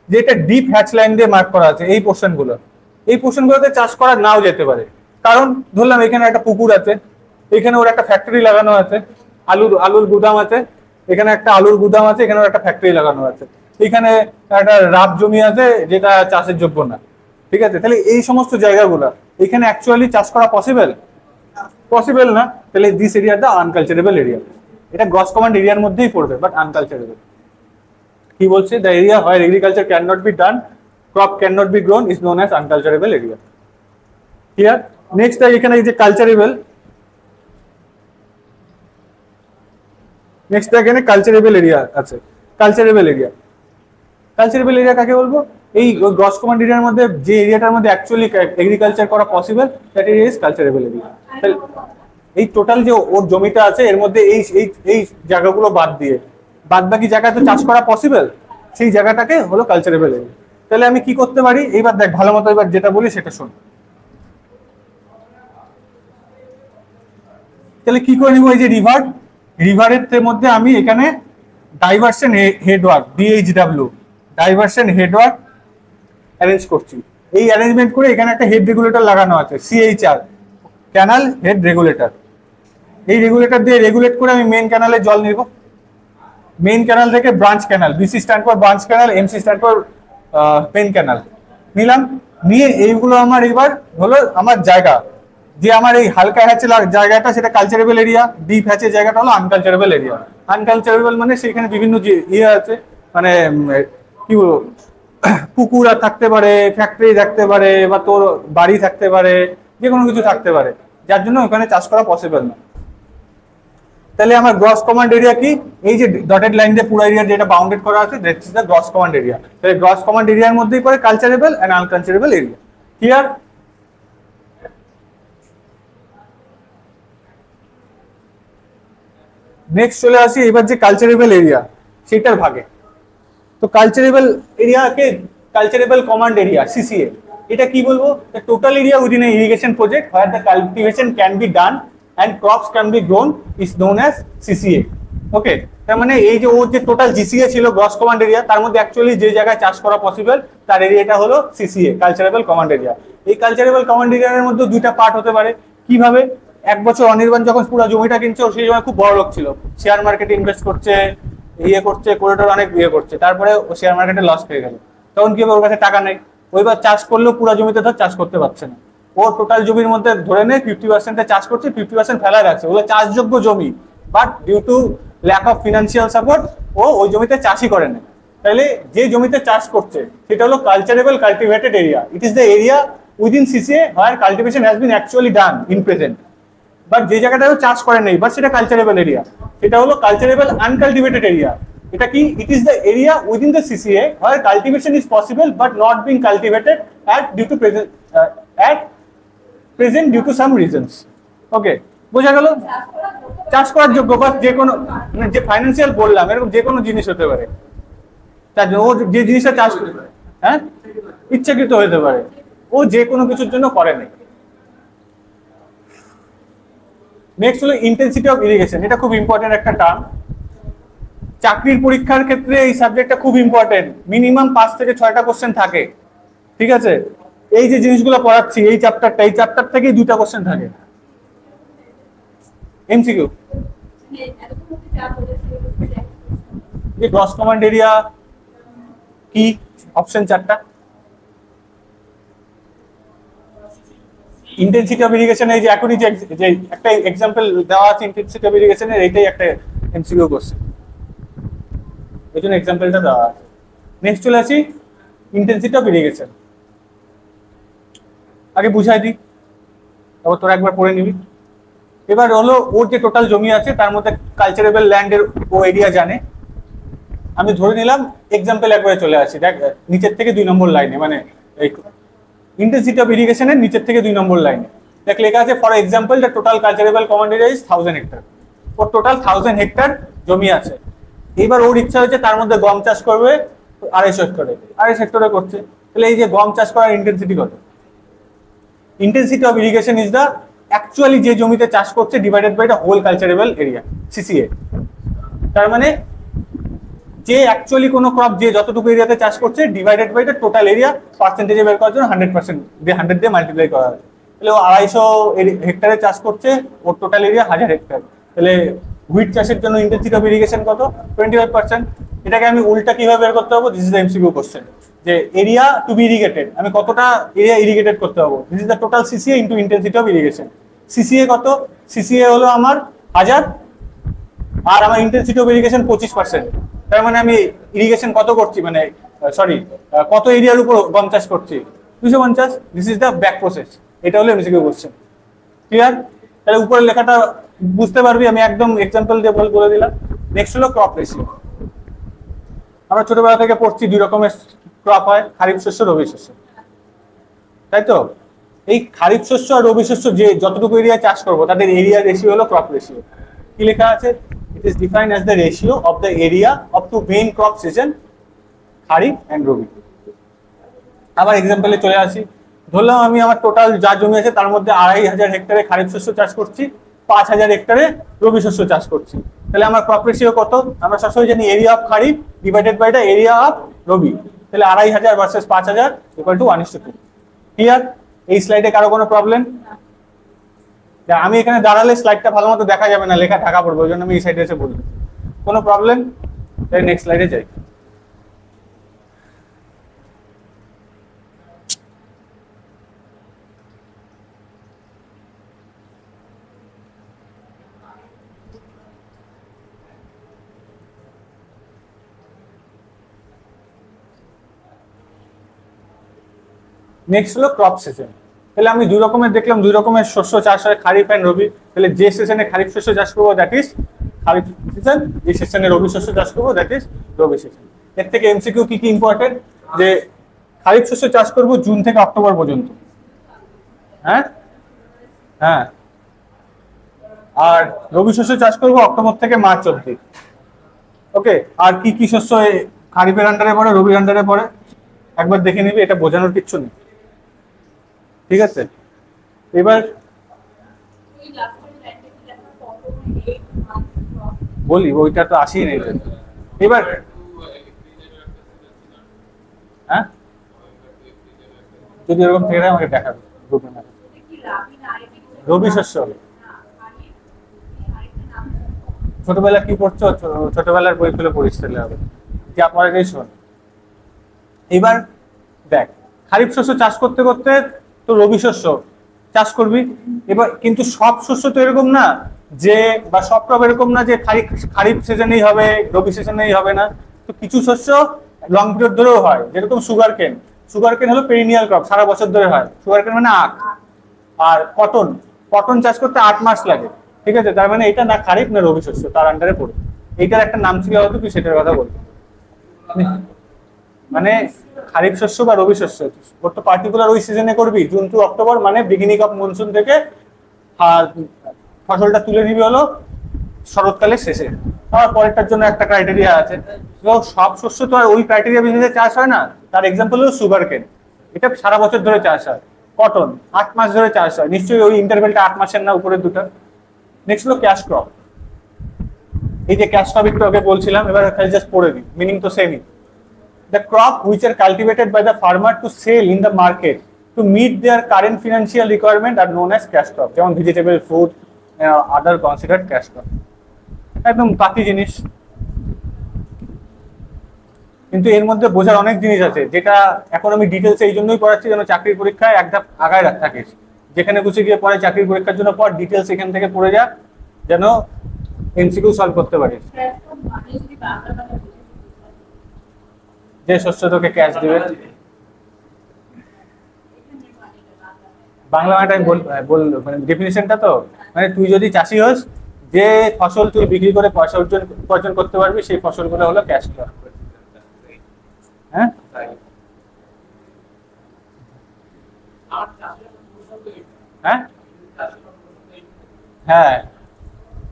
যে এটা ডিপ হ্যাচ লাইন দিয়ে মার্ক করা আছে, এই পোর্শনগুলো, এই পোর্শনগুলোতে চাষ করা নাও যেতে পারে। কারণ ধরলাম এখানে একটা পুকুর আছে, এখানে ওর একটা ফ্যাক্টরি লাগানো আছে, আলুর গুদাম আছে, এখানে একটা আলুর গুদাম আছে, এখানে একটা ফ্যাক্টরি লাগানো আছে, এখানে একটা রাব জমি আছে যেটা চাষের যোগ্য না। ঠিক আছে, তাহলে এই সমস্ত জায়গাগুলো এখানে অ্যাকচুয়ালি চাষ করা পসিবল না। তাহলে দিস এরিয়া দা আনকালচারেবল এরিয়া। এটা গ্রস কমান্ড এরিয়ার মধ্যেই পড়বে, বাট আনকালচারেবল। কি বলছে, the area where agriculture can not be done, crop cannot be grown is known as unculturable area. Clear? Next এখানে এই যে কালচারেবল, নেক্সট এখানে কালচারেবল এরিয়া আছে। কালচারেবল এরিয়া কাকে বলবো? এই গ্রস কমান্ড এরিয়ার মধ্যে যে এরিয়াটার মধ্যে অ্যাকচুয়ালি এগ্রিকালচার করা possible, that area is culturable area. এই টোটাল যে ওর জমিটা আছে এর মধ্যে এই এই জায়গাগুলো বাদ দিয়ে বাদ বাকি জায়গাতে চাষ করা পসিবল, সেই জায়গাটাকে হলো কালচারেবল এরিয়া। তাহলে আমি কি করতে পারি, এইবার দেখ ভালো মতো, এবার যেটা বলি সেটা শোন। তাহলে কি করে নিব, এই যে রিভারের মধ্যে আমি এখানে diversion headwork DHW diversion headwork arrange করছি। এই অ্যারেঞ্জমেন্ট করে এখানে একটা হেড রেগুলেটর লাগানো আছে, CHR ক্যানাল হেড রেগুলেটর। এই রেগুলেটর দিয়ে রেগুলেট করে আমি মেইন ক্যানালে জল নিব। মেইন ক্যানাল থেকে branch canal, BC stand for branch canal, MC stand for main canal নিলাম। নিয়ে এইগুলো আমার এবার হলো আমার জায়গা, যে আমার এই হালকা হ্যাচের জায়গাটা সেটা কালচারেবল এরিয়া, ডিপ হ্যাচের জায়গাটা হলো আনকালচারেবল এরিয়া। আনকালচারেবল মানে সেখানে বিভিন্ন যে ইয়ে আছে, মানে কি বলবো, পুকুর থাকতে পারে, ফ্যাক্টরি থাকতে পারে, বা তোর বাড়ি থাকতে পারে, যে কোনো কিছু থাকতে পারে, যার জন্য ওখানে চাষ করা পসিবল না। তাহলে আমার গ্রস কমান্ড এরিয়া কি, এই যে ডটেড লাইন দিয়ে পুরো এরিয়া যেটা বাউন্ডেড করা আছে, that is the gross command area. তাহলে গ্রস কমান্ড এরিয়ার মধ্যেই পড়ে কালচারেবল এন্ড আনকালচারেবল এরিয়া। ক্লিয়ার? নেক্সট চলে আসি এবার যে কালচারেবল এরিয়া সেটার ভাগে। তো কালচারেবল এরিয়াকে কালচারেবল কমান্ড এরিয়া CCA, এটা কি বলবো, the total area within an irrigation project where the cultivation can be done and crops can be grown is known as CCA. ওকে, তার মানে এই যে ওর যে টোটাল GCA ছিল গ্রস কমান্ড এরিয়া, তার মধ্যে অ্যাকচুয়ালি যে জায়গায় চাষ করা পসিবল তার এরিয়াটা হলো CCA কালচারেবল কমান্ড এরিয়া। এই কালচারেবল কমান্ড এরিয়ার মধ্যে দুইটা পার্ট হতে পারে। কিভাবে, এক বছর অনির্বাণ যখন পুরো জমিটা কিনছে, সেই সময় খুব বড় লোক ছিল, শেয়ার মার্কেটে ইনভেস্ট করছে, ইয়ে করছে, করিডোর অনেক ইয়ে করছে, তারপরে ও শেয়ার মার্কেটে লস খেয়ে গেল। তখন কি হবে, ওর কাছে টাকা নেই, ওইবার চাষ করলেও পুরো জমিতে ধর চাষ করতে পারছে না। ও টোটাল জমির মধ্যে ধরে নেয় 50% চাষ করছে, 50% ফেলায় রাখছে, ওগুলো চাষযোগ্য জমি, but due to lack of financial support ও ওই জমিতে চাষই করে না। তাহলে যে জমিতে চাষ করছে সেটা হলো culturable cultivated area. It is the area within CCA where cultivation has been actually done in present, but যে জায়গাটাও চাষ করে নেই, বাট সেটা কালচারেবল এরিয়া, সেটা হলো কালচারেবল আনকাল্টিভেটেড এরিয়া। এটা কি, ইট is the area within the CCA where cultivation is possible but not being cultivated at present due to some reasons. ওকে, বোঝা গেল? চাষ করার যোগ্য বা যে কোনো, মানে যে ফাইন্যান্সিয়াল বললাম, এরকম যে কোনো জিনিস হতে পারে, তার জন্য ও যে জিনিসটা চাষ করে, হ্যাঁ, ইচ্ছাকৃত হতে পারে, ও যে কোনো কিছুর জন্য করে নাই। নেক্সট হলো ইন্টেন্সিটি অফ ইরিগেশন। এটা খুব ইম্পর্টেন্ট একটা টার্ম, চাকরির পরীক্ষার ক্ষেত্রে এই সাবজেক্টটা খুব ইম্পর্টেন্ট। মিনিমাম 5 থেকে 6টা কোশ্চেন থাকে, ঠিক আছে? এই যে জিনিসগুলো পড়াচ্ছি, এই চ্যাপ্টার থেকেই 2টা কোশ্চেন থাকে MCQ। এই গ্রস কমান্ড এরিয়া কি, অপশন 4টা। ইন্টেন্সিটি অফ ইরিগেশন, এই যে এখনই যে একটা এক্সাম্পল দেওয়া আছে ইন্টেন্সিটি অফ ইরিগেশনের, এইটাই একটা MCQ কোশ্চেন, এই জন্য এক্সাম্পলটা দেওয়া আছে। নেক্সট চলে আসি ইন্টেন্সিটি অফ ইরিগেশন। আগে বুঝাই দিই, তারপর তোরা একবার পড়ে নিবি। এবার হলো ওর যে টোটাল জমি আছে তার মধ্যে কালচারেবল ল্যান্ডের ও এরিয়া জানে, আমি ধরে নিলাম এক্সাম্পল একবারে চলে আসি, দেখ নিচের থেকে 2 নম্বর লাইনে, মানে এই ইন্টেন্সিটি অফ ইরিগেশনের নিচের থেকে 2 নম্বর লাইনে দেখ লেখা আছে for example the total culturable common area is 1000 hectare. ওর টোটাল 1000 হেক্টর জমি আছে। এবার ওর ইচ্ছা হচ্ছে তার মধ্যে গম চাষ করবে 250 হেক্টরে, 250 হেক্টরে করছে। তাহলে এই যে গম চাষ করার ইন্টেন্সিটি কত? Intensity of irrigation is the actually যে জমিতে চাষ করছে divided by the whole culturable area, CCA. তার মানে যে অ্যাকচুয়ালি কোনো ক্রপ যে যতটুকু এরিয়াতে চাষ করছে divided by the total area, পার্সেন্টেজে বের করার জন্য 100% দিয়ে 100 দিয়ে মাল্টিপ্লাই করা হয়। তাহলে ও 250 হেক্টরে চাষ করছে, ওর টোটাল এরিয়া 1000 হেক্টর। তাহলে হুইট চাষের জন্য ইন্টেন্সিটি অফ ইরিগেশন কত? 25%। এটাকে আমি উল্টা কিভাবে বের করতে পারবো? This is the MCQ question, যে এরিয়া টু বি ইরিগেটেড আমি কতটা এরিয়া ইরিগেটেড করতে পারবো। This is the total CCA into intensity of irrigation. CCA কত? সিসিএ হলো আমার 1000, আর আমার ইন্টেন্সিটি অফ ইরিগেশন 25%। তার মানে আমি ইরিগেশন কত করছি, মানে সরি কত এরিয়ার উপর গম চাষ করছি? 250। This is the back process. এটা হলো এমসিকিউ কোশ্চেন। ক্লিয়ার? তাহলে উপরের লেখাটা বুঝতে পারবি, আমি একদম এক্সাম্পল দিয়ে বলে দিলাম। নেক্সট হলো ক্রপ রেশিও। আমরা ছোটবেলা থেকে পড়ছি 2 রকমের ক্রপ হয়, খারিফ শস্য, রবি শস্য, তাই তো? এই খারিফ শস্য আর রবি শস্য যে যতটুকু এরিয়া চাষ করবো তাদের এরিয়া রেশিও হলো ক্রপ রেশিও। কি লেখা আছে? It is defined as the ratio of the area of two main crop season, kharif and rabi. আবার এক্সাম্পলে চলে আসি। ধরলাম আমি আমার টোটাল যা জমি আছে তার মধ্যে 2500 হেক্টরে খারিফ শস্য চাষ করছি, 5000 হেক্টরে রবি শস্য চাষ করছি। তাহলে আমার ক্রপ রেশিও কত? আমরা সবসময় জানি area of kharif divided by the area of rabi. তাহলে 2500 ভার্সেস 5000 ইকুয়াল টু 1:2। ক্লিয়ার? এই স্লাইডে কারো কোনো প্রবলেম? আমি এখানে দাঁড়ালে স্লাইডটা ভালো মতো দেখা যাবে না, লেখা ঢাকা পড়বে, ওই জন্য আমি এই সাইডে এসে বলি। কোনো প্রবলেম? তাই নেক্সট স্লাইডে যাই। নেক্সট হলো ক্রপ সিজন। তাহলে আমি 2 রকমের দেখলাম, 2 রকমের শস্য চাষ হয়, খারিফ এন্ড রবি। তাহলে যে সিজনে খারিফ শস্য চাষ করবো দ্যাট ইজ খারিফ সিজন, যে সিজনে রবি শস্য চাষ করবো দ্যাট ইজ রবি সিজন। এর থেকে এমসিকিউ কি কি ইম্পর্টেন্ট? যে খারিফ শস্য চাষ করবো জুন থেকে অক্টোবর পর্যন্ত, হ্যাঁ হ্যাঁ, আর রবি শস্য চাষ করবো অক্টোবর থেকে মার্চ অব্দি। ওকে, আর কি কি শস্য খারিফের আন্ডারে পড়ে, রবির আন্ডারে পড়ে একবার দেখে নিবি, এটা বোঝানোর কিচ্ছু নেই। ঠিক আছে, এবার বলি, ওইটা তো আসেই নেই। এবার হ্যাঁ, যদি এরকম থেকে থাকে আমাকে দেখাবে। রবি শস্য ছোটবেলা কি পড়ছো? ছোটবেলার বই খুলে পড়িস তাহলে হবে, যা পরে গেই শোন। এবার দেখ, খারিফ শস্য চাষ করতে করতে তো রবি শস্য চাষ করবি। এবার কিন্তু সব শস্য তো এরকম না যে, বা সব ক্রপ এরকম না যে খারিফ সিজনেই হবে, রবি সিজনেই হবে না। তো কিছু শস্য লং পিরিয়ড ধরেও হয়, যেরকম সুগার কেন। সুগার কেন হলো পেরিনিয়াল ক্রপ, সারা বছর ধরে হয়। সুগার কেন মানে আখ। আর কটন, কটন চাষ করতে 8 মাস লাগে। ঠিক আছে, তার মানে এটা না খারিফ না রবি শস্য, তার আন্ডারে পড়ে। এইটার একটা নাম ছিল হয়তো, তুই সেটার কথা বলবি। মানে খারিফ শস্য বা রবি শস্য ওর তো পার্টিকুলার ওই সিজনে করবি, জুন টু অক্টোবর, মানে বিগিনিং অফ মনসুন থেকে ফসলটা তুলে নিবি হলো শরৎকালের শেষে। আবার পরেরটার জন্য একটা ক্রাইটেরিয়া আছে। তো সব শস্য তো আর ওই ক্রাইটেরিয়া বেসিসে চাষ হয় না। তার এক্সাম্পল হলো সুগার কেন, এটা সারা বছর ধরে চাষ হয়। কটন 8 মাস ধরে চাষ হয়, নিশ্চয়ই ওই ইন্টারভেলটা 8 মাসের না, উপরের দুটো। নেক্সট হলো ক্যাশ ক্রপ। এই যে ক্যাশ ক্রপ একটু আগে বলছিলাম, এবার খালি জাস্ট পড়ে দিই, মিনিং তো সেমই। The crop which are cultivated by the farmer to sell in the market to meet their current financial requirement are known as cash crop. যেমন vegetable, fruit, other considered cash crop. একদম বাকি জিনিস, কিন্তু এর মধ্যে বোঝার অনেক জিনিস আছে, যেটা এখন আমি ডিটেলস এই জন্যই পড়াচ্ছি যেন চাকরির পরীক্ষায় এক ধাপ আগায় থাকিস। যেখানে খুশি গিয়ে পড়ে চাকরির পরীক্ষার জন্য পর, ডিটেলস এখান থেকে পড়ে যা, যেন এমসিকিউ সলভ করতে পারিস। যে শস্য তোকে ক্যাশ দিবে, বাংলা মানে আমি বললো মানে ডেফিনিশনটা তো, মানে তুই যদি চাষি হোস, যে ফসল তুই বিক্রি করে পয়সা উপার্জন করতে পারবি, সেই ফসলগুলো হলো ক্যাশ ক্রপ। হ্যাঁ হ্যাঁ হ্যাঁ,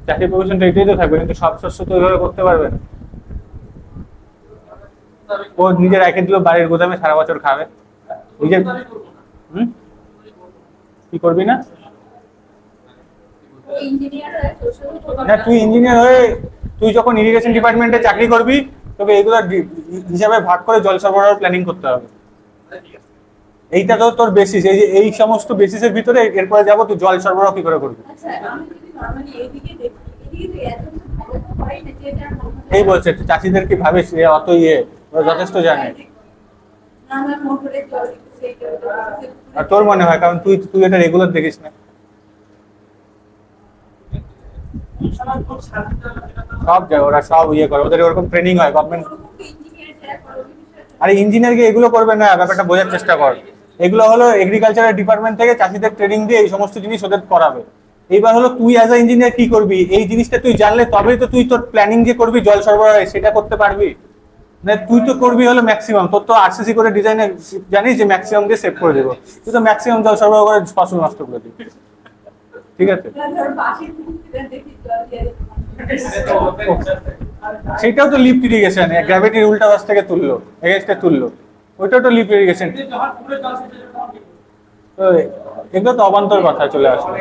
চাকরি প্রফেশনটা এটাই তো থাকবে, কিন্তু সব শস্য তো ওইভাবে করতে পারবে না। ও নিজে রেখে দিল বাড়ির গোদামে, সারা বছর খাবে নিজের। হুম, কি করবি না? না, তুই ইঞ্জিনিয়ার হয়ে তুই যখন ইরিগেশন ডিপার্টমেন্টে চাকরি করবি, তোকে এইগুলো হিসাবে ভাগ করে জল সরবরাহ প্ল্যানিং করতে হবে। এইটা তো তোর বেসিস, এই যে এই সমস্ত বেসিসের ভিতরে এরপরে যাবো তুই জল সরবরাহ কি করে করবি। এই বলছে চাষিদের কি ভাবিস, অত ইয়ে ওরা যথেষ্ট জানে। আর তোর মনে হয়, কারণ তুই তুই এটা রেগুলার দেখিস না। সব জায়গায় ওরা সব ইয়ে করে, ওদের ওরকম ট্রেনিং হয় গভর্নমেন্ট। আরে ইঞ্জিনিয়ারকে এগুলো করবে না, ব্যাপারটা বোঝার চেষ্টা কর। এগুলো হলো এগ্রিকালচারাল ডিপার্টমেন্ট থেকে চাষিদের ট্রেনিং দিয়ে এই সমস্ত জিনিস ওদের করাবে। এইবার হলো তুই অ্যাজ আ ইঞ্জিনিয়ার কি করবি, এই জিনিসটা তুই জানলে তবেই তো তুই তোর প্ল্যানিং যে করবি জল সরবরাহ সেটা করতে পারবি। না তুই তো করবি হলো ম্যাক্সিমাম, তোর তো আরসিসি করে ডিজাইনে জানিস যে ম্যাক্সিমাম দিয়ে সেভ করে দেবো, তুই তো ম্যাক্সিমাম জল সরবরাহ করে ফসল নষ্ট করে দিবি। ঠিক আছে, সেটাও তো লিফট ইরিগেশন, গ্র্যাভিটির উল্টা বাস থেকে তুললো, এগেইনস্টে তুললো, ওইটাও তো লিফট ইরিগেশন। এগুলো তো অবান্তর কথা চলে আসবে।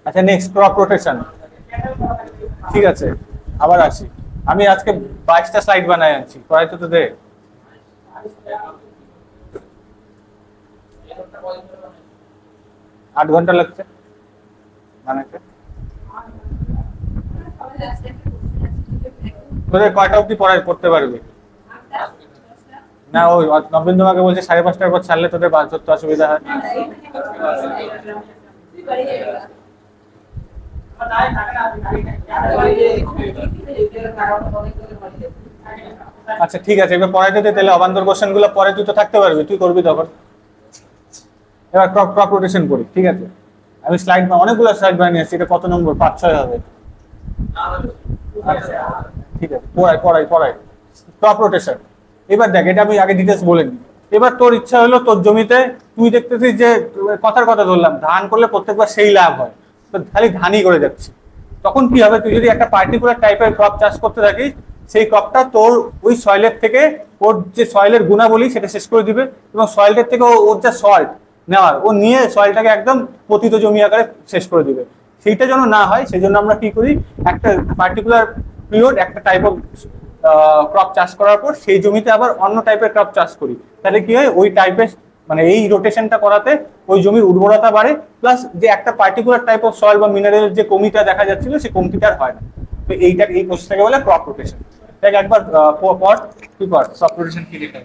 আচ্ছা নেক্সট, ক্রপ রোটেশন। ঠিক আছে, আবার আসি। আমি আজকে 22টা স্লাইড বানাই আনছি, পড়াইতে তো দে। আট ঘন্টা লাগছে বানাইতে। তোদের কয়টা অবধি পড়তে পারবি? না ওই নবীন তোমাকে বলছে 5:30টার পর ছাড়লে তোদের বাস ধরতে অসুবিধা হয়। আচ্ছা ঠিক আছে, এবার পড়াইতে দে, তাহলে অবান্তর কোশ্চেন গুলো পরে তুই তো থাকতে পারবি, তুই করবি তখন। এবার ক্রপ রোটেশন করি, ঠিক আছে। আমি স্লাইড অনেকগুলো স্লাইড বানিয়েছি, এটা কত নম্বর? 5-6 হবে। ঠিক আছে, পড়াই ক্রপ রোটেশন। এবার দেখ, এটা আমি আগে ডিটেলস বলে নিই। এবার তোর ইচ্ছা হলো তোর জমিতে তুই দেখতেছিস যে কথার কথা ধরলাম ধান করলে প্রত্যেকবার সেই লাভ হয়, তো খালি ধানই করে যাচ্ছি। তখন কি হবে, তুই যদি একটা পার্টিকুলার টাইপের ক্রপ চাষ করতে থাকিস, সেই ক্রপটা তোর ওই সয়েলের থেকে ওর যে সয়েলের গুণাবলী সেটা শেষ করে দিবে, এবং সয়েলটার থেকে ওর যা সল্ট নেওয়ার ও নিয়ে সয়েলটাকে একদম পতিত জমি আকারে শেষ করে দিবে। সেইটা যেন না হয় সেই জন্য আমরা কি করি, একটা পার্টিকুলার পিরিয়ড একটা টাইপ অফ ক্রপ চাষ করার পর সেই জমিতে আবার অন্য টাইপের ক্রপ চাষ করি। তাহলে কি হয়, ওই টাইপের মানে এই রোটেশনটা করাতে ওই জমির উর্বরতা বাড়ে, প্লাস যে একটা পার্টিকুলার টাইপ অফ সয়েল বা মিনারেলের যে কমিটা দেখা যাচ্ছিল সেই কমতিটা হয় না। তো এই প্রসেসটাকে বলে ক্রপ রোটেশন। দেখ একবার ক্রপ রোটেশন কি লেখা?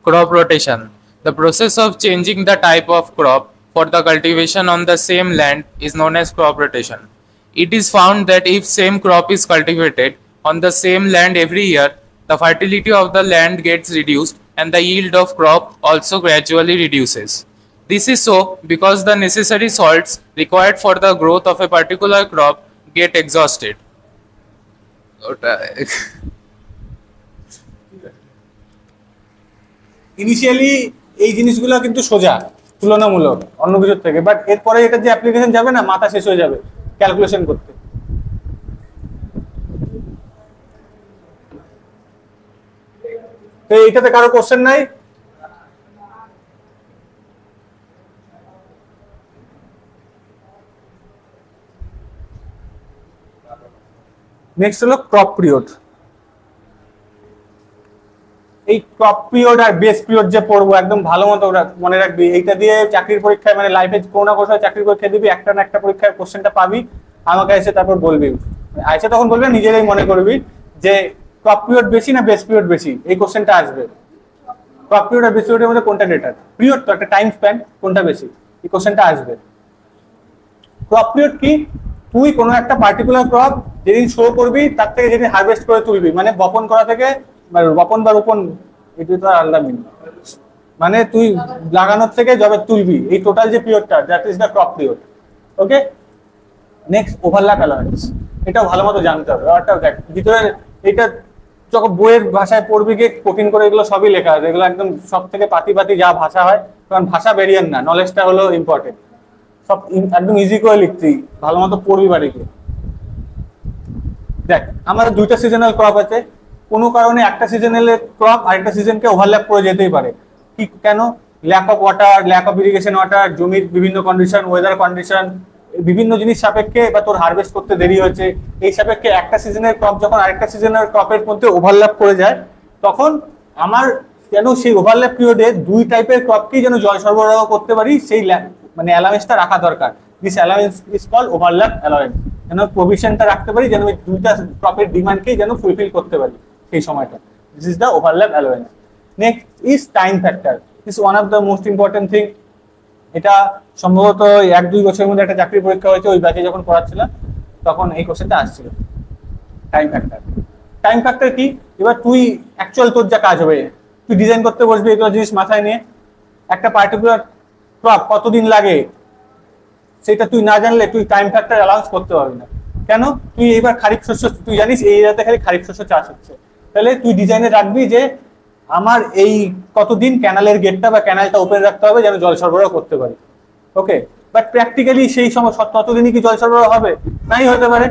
Crop rotation. The process of changing the type of crop for the cultivation on the same land is known as crop rotation. It is found that if same crop is cultivated on the same land every year, the fertility of the land gets reduced and the yield of crop also gradually reduces. This is so because the necessary salts required for the growth of a particular crop get exhausted. Initially এই জিনিসগুলো কিন্তু সোজা তুলনামূলক অন্য কিছুর থেকে, বাট এরপরে এটা যে অ্যাপ্লিকেশন যাবে না, মাথা শেষ হয়ে যাবে ক্যালকুলেশন করতে। তো এইটাতে কারো কোশ্চেন নাই? নেক্সট হলো ক্রপ পিরিয়ড। এই ক্রপ পিরিয়ড আর বেস পিরিয়ড যে পড়বো একদম ভালো মতো মনে রাখবি। এইটা দিয়ে চাকরির পরীক্ষায় মানে লাইফে কোনো না কোনো চাকরির পরীক্ষা দিবি, একটা না একটা পরীক্ষায় কোশ্চেনটা পাবি, আমাকে এসে তারপর বলবি, এসে তখন বলবি নিজেরাই মনে করবি যে ক্রপ পিরিয়ড বেশি না বেস পিরিয়ড বেশি, এই কোশ্চেনটা আসবে। ক্রপ পিরিয়ড আর বেস পিরিয়ডের মধ্যে কোনটা বেটার? পিরিয়ড তো একটা টাইম স্প্যান, কোনটা বেশি, এই কোশ্চেনটা আসবে। ক্রপ পিরিয়ড কি, তুই কোনো একটা পার্টিকুলার ক্রপ যেদিন শো করবি তার থেকে যেদিন হারভেস্ট করে তুলবি, মানে বপন করা থেকে বপন বা রোপণ, এটা তো আলাদা মিনিং, মানে তুই লাগানোর থেকে যবে তুলবি এই টোটাল যে পিরিয়ডটা, that is the crop period. Okay, next overlap allowance. এটাও ভালো মতো জানতে হবে। অর্থাৎ দেখ ভিতরে এটা যখন বইয়ের ভাষায় পড়বি গিয়ে কঠিন করে এগুলো সবই লেখা আছে, এগুলো একদম সব থেকে পাতি পাতি যা ভাষা হয়, কারণ ভাষা বেরিয়ার না, নলেজটা হলো ইম্পর্টেন্ট। সব একদম ইজি করে লিখতেই, ভালো মতো পড়বি বাড়ি গিয়ে। দেখ আমাদের দুইটা সিজনাল ক্রপ আছে, কোনো কারণে একটা সিজনাল ক্রপ আরেকটা সিজনকে ওভারল্যাপ করে যেতেই পারে। কি কেন? Lack of water, lack of irrigation water, জমির বিভিন্ন কন্ডিশন, ওয়েদার কন্ডিশন, বিভিন্ন জিনিস সাপেক্ষে, বা তোর হারভেস্ট করতে দেরি হয়েছে, এই সাপেক্ষে একটা সিজনের ক্রপ যখন আরেকটা সিজনের ক্রপের মধ্যে ওভারল্যাপ করে যায়, তখন আমার যেন সেই ওভারল্যাপ পিরিয়ডে দুই টাইপের ক্রপকেই যেন জল সরবরাহ করতে পারি, সেই মানে অ্যালাউয়েন্সটা রাখা দরকার। This allowance is called overlap allowance. যেন প্রভিশনটা রাখতে পারি, যেন দুইটা ক্রপের ডিমান্ডকেই যেন ফুলফিল করতে পারি সেই সময়টা। This is the overlap allowance. Next is time factor, is one of the most important thing. এটা সম্ভবত 1-2 বছরের মধ্যে একটা চাকরি পরীক্ষা হয়েছে, ওই ব্যাচে যখন পড়াচ্ছিলাম তখন এই কোশ্চেনটা আসছিল। টাইম ফ্যাক্টর, টাইম ফ্যাক্টর কি? এবার তুই অ্যাকচুয়াল তোর যা কাজ হবে, তুই ডিজাইন করতে বসবি এগুলো জিনিস মাথায় নিয়ে, একটা পার্টিকুলার ক্রপ কতদিন লাগে সেটা তুই না জানলে তুই টাইম ফ্যাক্টর অ্যালাউন্স করতে পারবি না। কেন? তুই এবার খারিফ শস্য, তুই জানিস এই এরিয়াতে খালি খারিফ শস্য চাষ হচ্ছে, তাহলে তুই ডিজাইনে রাখবি যে আমার এই কতদিন ক্যানালের গেটটা বা ক্যানালটা ওপেন রাখতে হবে যেন জল সরবরাহ করতে পারি। ওকে, বাট প্র্যাকটিক্যালি সেই সময় ততদিনই কি জল সরবরাহ হবে? নাই হতে পারে।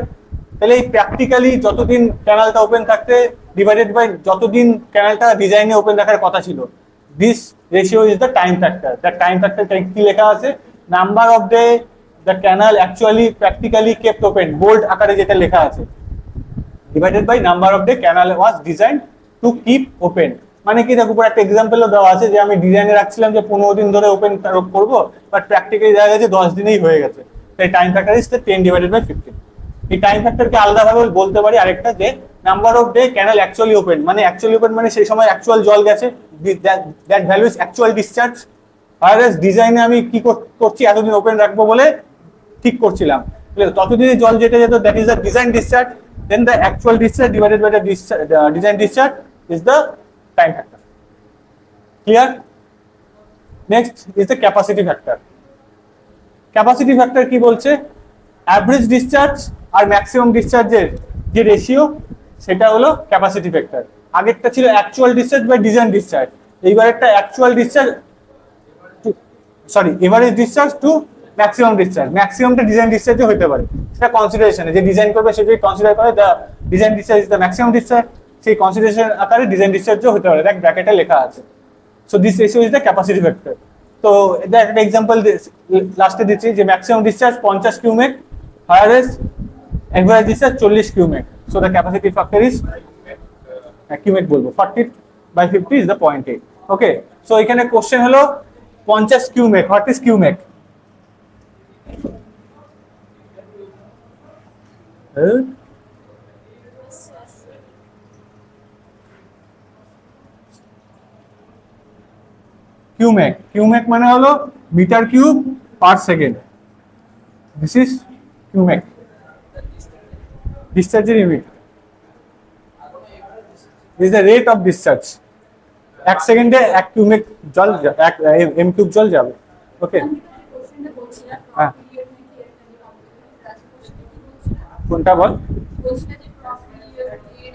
তাহলে এই প্র্যাকটিক্যালি যতদিন ক্যানালটা ওপেন থাকতে ডিভাইডেড বাই যতদিন ক্যানালটা ডিজাইনে ওপেন রাখার কথা ছিল, this ratio is the time factor. The time factor কি লেখা আছে? Number of day the canal actually practically kept open, bold আকারে যেটা লেখা আছে, divided by number of day canal was design to keep open. মানে কি, দেখো উপর একটা এক্সাম্পলও দেওয়া আছে যে আমি ডিজাইনে রাখছিলাম যে 15 দিন ধরে ওপেন করবো, বাট প্র্যাকটিক্যালি দেখা গেছে 10 দিনেই হয়ে গেছে। তাই টাইম ফ্যাক্টর ইজ 10/15। এই টাইম ফ্যাক্টরকে আলাদাভাবে বলতে পারি আরেকটা, যে number of day canal actually open, মানে অ্যাকচুয়ালি ওপেন মানে সেই সময় অ্যাকচুয়াল জল গেছে, that value is actual discharge. আর ডিজাইনে আমি কি করছি, এতদিন ওপেন রাখবো বলে ঠিক করছিলাম, ততদিনে জল যেটা যেত, that is the design discharge. Then the actual discharge divided by the design discharge is the time factor. Clear? Next is the capacity factor. Capacity factor কি বলছে? অ্যাভারেজ ডিসচার্জ আর ম্যাক্সিমাম ডিসচার্জের যে রেশিও, সেটা হলো ক্যাপাসিটি ফ্যাক্টর। আগেরটা ছিল actual discharge by design discharge, এইবার একটা actual discharge average discharge to maximum discharge. ম্যাক্সিমামটা ডিজাইন ডিসচার্জে হতে পারে, সেটা কনসিডারেশনে যে ডিজাইন করবে সে যদি কনসিডার করে the design discharge is the maximum discharge, সেই কনসিডারেশন আকারে ডিজাইন ডিসচার্জও হতে পারে, দেখ ব্র্যাকেটে লেখা আছে। So this ratio is the capacity factor. তো এটা একটা এক্সাম্পল লাস্টে দিচ্ছি যে maximum discharge 50 cumec, highest average discharge 40 cumec. So the capacity factor is cumec বলবো, 40/50 ইজ দ্য 0.8। ওকে, সো এখানে কোশ্চেন হলো 50 cumec, what is cumec? Cumec, cumec মানে হলো metre cube per second. This is cumec, ডিসচার্জের unit. This the rate of discharge. 1 সেকেন্ডে 1 কিউমেক জল, 1 এম কিউব জল যাবে। ওকে, হ্যাঁ কোনটা বল?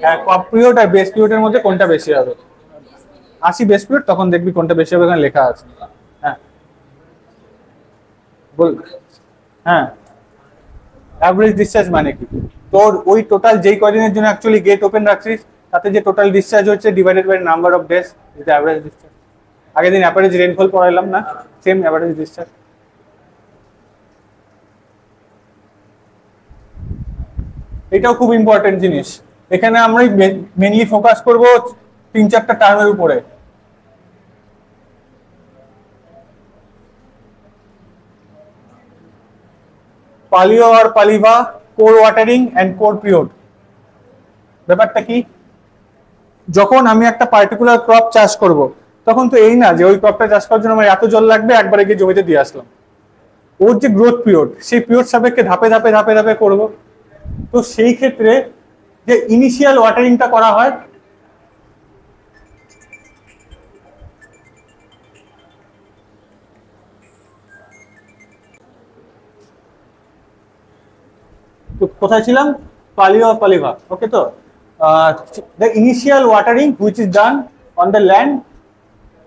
হ্যাঁ, ক্রপ পিরিয়ড আর বেস পিরিয়ডের মধ্যে কোনটা বেশি হবে? 80 বেস পিরিয়ড, তখন দেখবি কোনটা বেশি হবে, এখানে লেখা আছে। হ্যাঁ বল। হ্যাঁ, অ্যাভারেজ ডিসচার্জ মানে কি? তোর ওই টোটাল যেই কদিনের জন্য অ্যাকচুয়ালি গেট ওপেন রাখছিস, তাতে যে টোটাল ডিসচার্জ হচ্ছে divided by number of days is the average discharge. আগের দিন অ্যাভারেজ রেইনফল পড়াইলাম না, সেম অ্যাভারেজ ডিসচার্জ। এটাও খুব ইম্পর্টেন্ট জিনিস। এখানে আমরা মেইনলি ফোকাস করব 3-4টা টার্মের উপরে। পালিও আর পালিভা, kor watering and kor period. ব্যাপারটা কি? যখন আমি একটা পার্টিকুলার ক্রপ চাষ করব, তখন তো এই না যে ওই ক্রপটা চাষ করার জন্য আমার এত জল লাগবে, একবারে গিয়ে জমিতে দিয়ে আসলাম। ওর যে গ্রোথ পিরিয়ড, সেই পিরিয়ড সাপেক্ষে ধাপে ধাপে ধাপে ধাপে করব। তো সেই ক্ষেত্রে যে ইনিশিয়াল ওয়াটারিংটা করা হয়, তো কোথায় ছিলাম? পালিও আর পালিভা। ওকে, তো the initial watering which is done on the land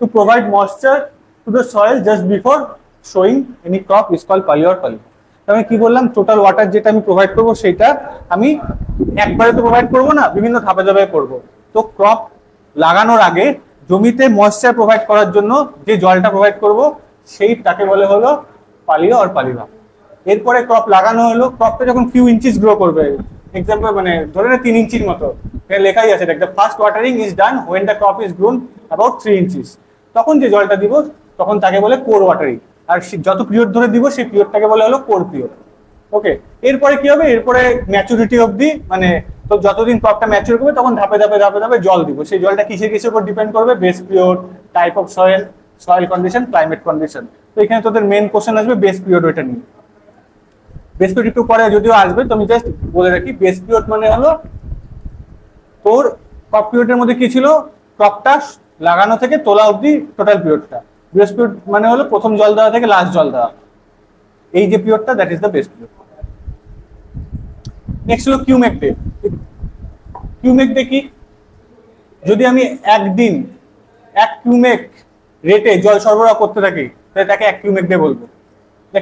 to provide moisture to the soil just before sowing any crop is called pali or pali. আমি কি বললাম, টোটাল ওয়াটার যেটা আমি প্রোভাইড করব সেটা আমি একবারে তো প্রোভাইড করব না, বিভিন্ন ধাপে ধাপে করব। তো ক্রপ লাগানোর আগে জমিতে ময়েশ্চার প্রোভাইড করার জন্য যে জলটা প্রোভাইড করব সেইটাকে বলে হলো পালিও আর পালিভাব। এরপরে ক্রপ লাগানো হলো, ক্রপটা যখন ফিউ ইঞ্চিস গ্রো করবে, এক্সাম্পল মানে ধরে নে 3 ইঞ্চির মতো, এখানে লেখাই আছে the first watering is done when the crop is grown about 3 inches. তখন যে জলটা দিব তখন তাকে বলে কোর ওয়াটারিং, আর যত পিরিয়ড ধরে দিব সেই পিরিয়ডটাকে বলে হলো কোর পিরিয়ড। ওকে, এরপরে কি হবে, এরপরে ম্যাচুরিটি অবধি মানে তো যতদিন ক্রপটা ম্যাচুর করবে তখন ধাপে ধাপে ধাপে ধাপে জল দিব। সেই জলটা কিসের কিসের উপর ডিপেন্ড করবে, base period, type of soil, soil condition, climate condition. তো এখানে তোদের মেন কোশ্চেন আসবে বেস পিরিয়ড, ওইটা নিয়ে। বেস পিরিয়ড একটু পরে যদিও আসবে, তো আমি জাস্ট বলে রাখি বেস পিরিয়ড মানে হলো তোর ক্রপ পিরিয়ডের মধ্যে কি ছিল, ক্রপটা লাগানো থেকে তোলা অবধি টোটাল পিরিয়ডটা। বেস পিরিয়ড মানে হলো প্রথম জল দেওয়া থেকে লাস্ট জল দেওয়া, এই যে পিরিয়ডটা that is the base period. Next হলো কিউমেক ডে। কিউমেক ডে কি, যদি আমি একদিন 1 কিউমেক রেটে জল সরবরাহ করতে থাকি তাহলে তাকে 1 কিউমেক ডে বলবো।